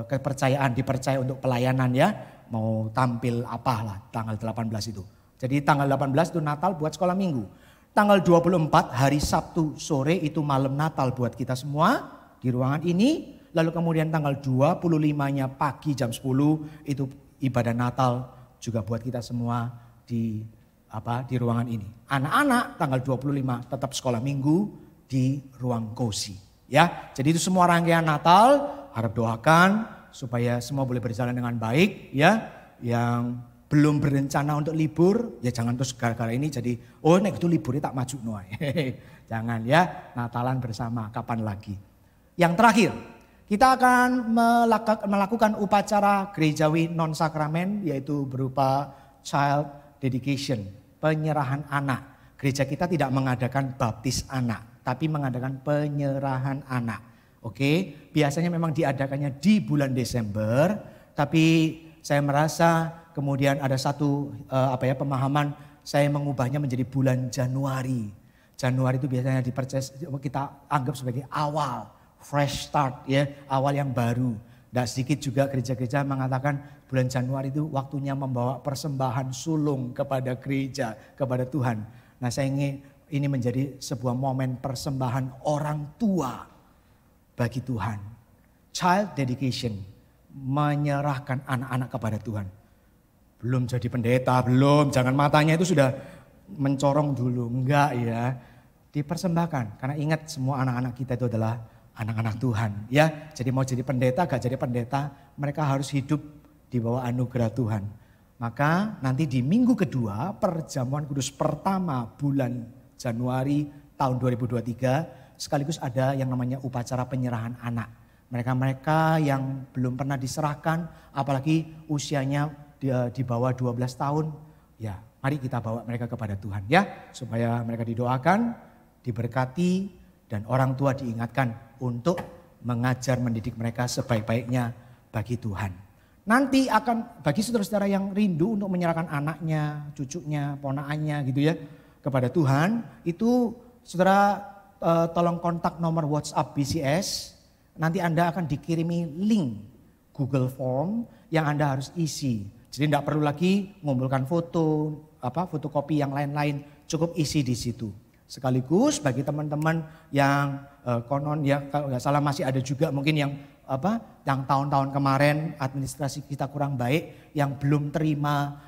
kepercayaan, dipercaya untuk pelayanan ya. Mau tampil apalah tanggal 18 itu. Jadi tanggal 18 itu Natal buat sekolah minggu. Tanggal 24 hari Sabtu sore itu malam Natal buat kita semua di ruangan ini. Lalu kemudian tanggal 25-nya pagi jam 10 itu ibadah Natal juga buat kita semua di ruangan ini. Anak-anak tanggal 25 tetap sekolah minggu di ruang kosi. Ya, jadi itu semua rangkaian Natal. Harap doakan supaya semua boleh berjalan dengan baik ya. Yang belum berencana untuk libur ya jangan terus gara-gara ini jadi nek itu liburnya tak maju noai. Jangan ya, Natalan bersama kapan lagi. Yang terakhir, kita akan melakukan upacara gerejawi non sakramen yaitu berupa child dedication, penyerahan anak. Gereja kita tidak mengadakan baptis anak, tapi mengadakan penyerahan anak. Oke, biasanya memang diadakannya di bulan Desember, tapi saya merasa kemudian ada satu pemahaman saya mengubahnya menjadi bulan Januari. Januari itu biasanya kita anggap sebagai awal, fresh start ya, awal yang baru. Tidak sedikit juga gereja-gereja mengatakan bulan Januari itu waktunya membawa persembahan sulung kepada gereja, kepada Tuhan. Nah saya ingin ini menjadi sebuah momen persembahan orang tua bagi Tuhan. Child dedication, menyerahkan anak-anak kepada Tuhan. Belum jadi pendeta, belum. Jangan matanya itu sudah mencorong dulu. Enggak ya. Dipersembahkan. Karena ingat semua anak-anak kita itu adalah anak-anak Tuhan. Ya, jadi mau jadi pendeta, gak jadi pendeta, mereka harus hidup di bawah anugerah Tuhan. Maka nanti di minggu kedua, perjamuan kudus pertama bulan Januari tahun 2023, sekaligus ada yang namanya upacara penyerahan anak. Mereka-mereka yang belum pernah diserahkan, apalagi usianya di bawah 12 tahun, ya mari kita bawa mereka kepada Tuhan ya. Supaya mereka didoakan, diberkati, dan orang tua diingatkan untuk mengajar mendidik mereka sebaik-baiknya bagi Tuhan. Nanti akan bagi saudara-saudara yang rindu untuk menyerahkan anaknya, cucunya, ponakannya gitu ya kepada Tuhan, itu saudara tolong kontak nomor WhatsApp BCS. Nanti Anda akan dikirimi link Google Form yang Anda harus isi. Jadi tidak perlu lagi mengumpulkan fotokopi yang lain-lain, cukup isi di situ. Sekaligus bagi teman-teman yang konon ya kalau nggak salah masih ada juga mungkin yang yang tahun-tahun kemarin administrasi kita kurang baik, yang belum terima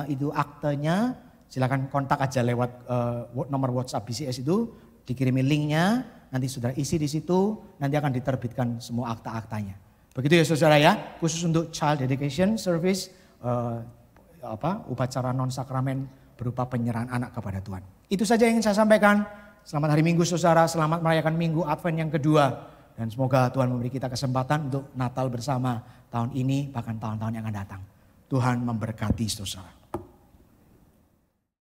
itu aktenya, silakan kontak aja lewat nomor WhatsApp BCS itu, dikirimi linknya, nanti sudah isi di situ, nanti akan diterbitkan semua akta-aktanya. Begitu ya saudara ya, khusus untuk child dedication service, upacara non sakramen berupa penyerahan anak kepada Tuhan. Itu saja yang ingin saya sampaikan. Selamat hari Minggu saudara, selamat merayakan Minggu Advent yang kedua. Dan semoga Tuhan memberi kita kesempatan untuk Natal bersama tahun ini, bahkan tahun-tahun yang akan datang. Tuhan memberkati saudara.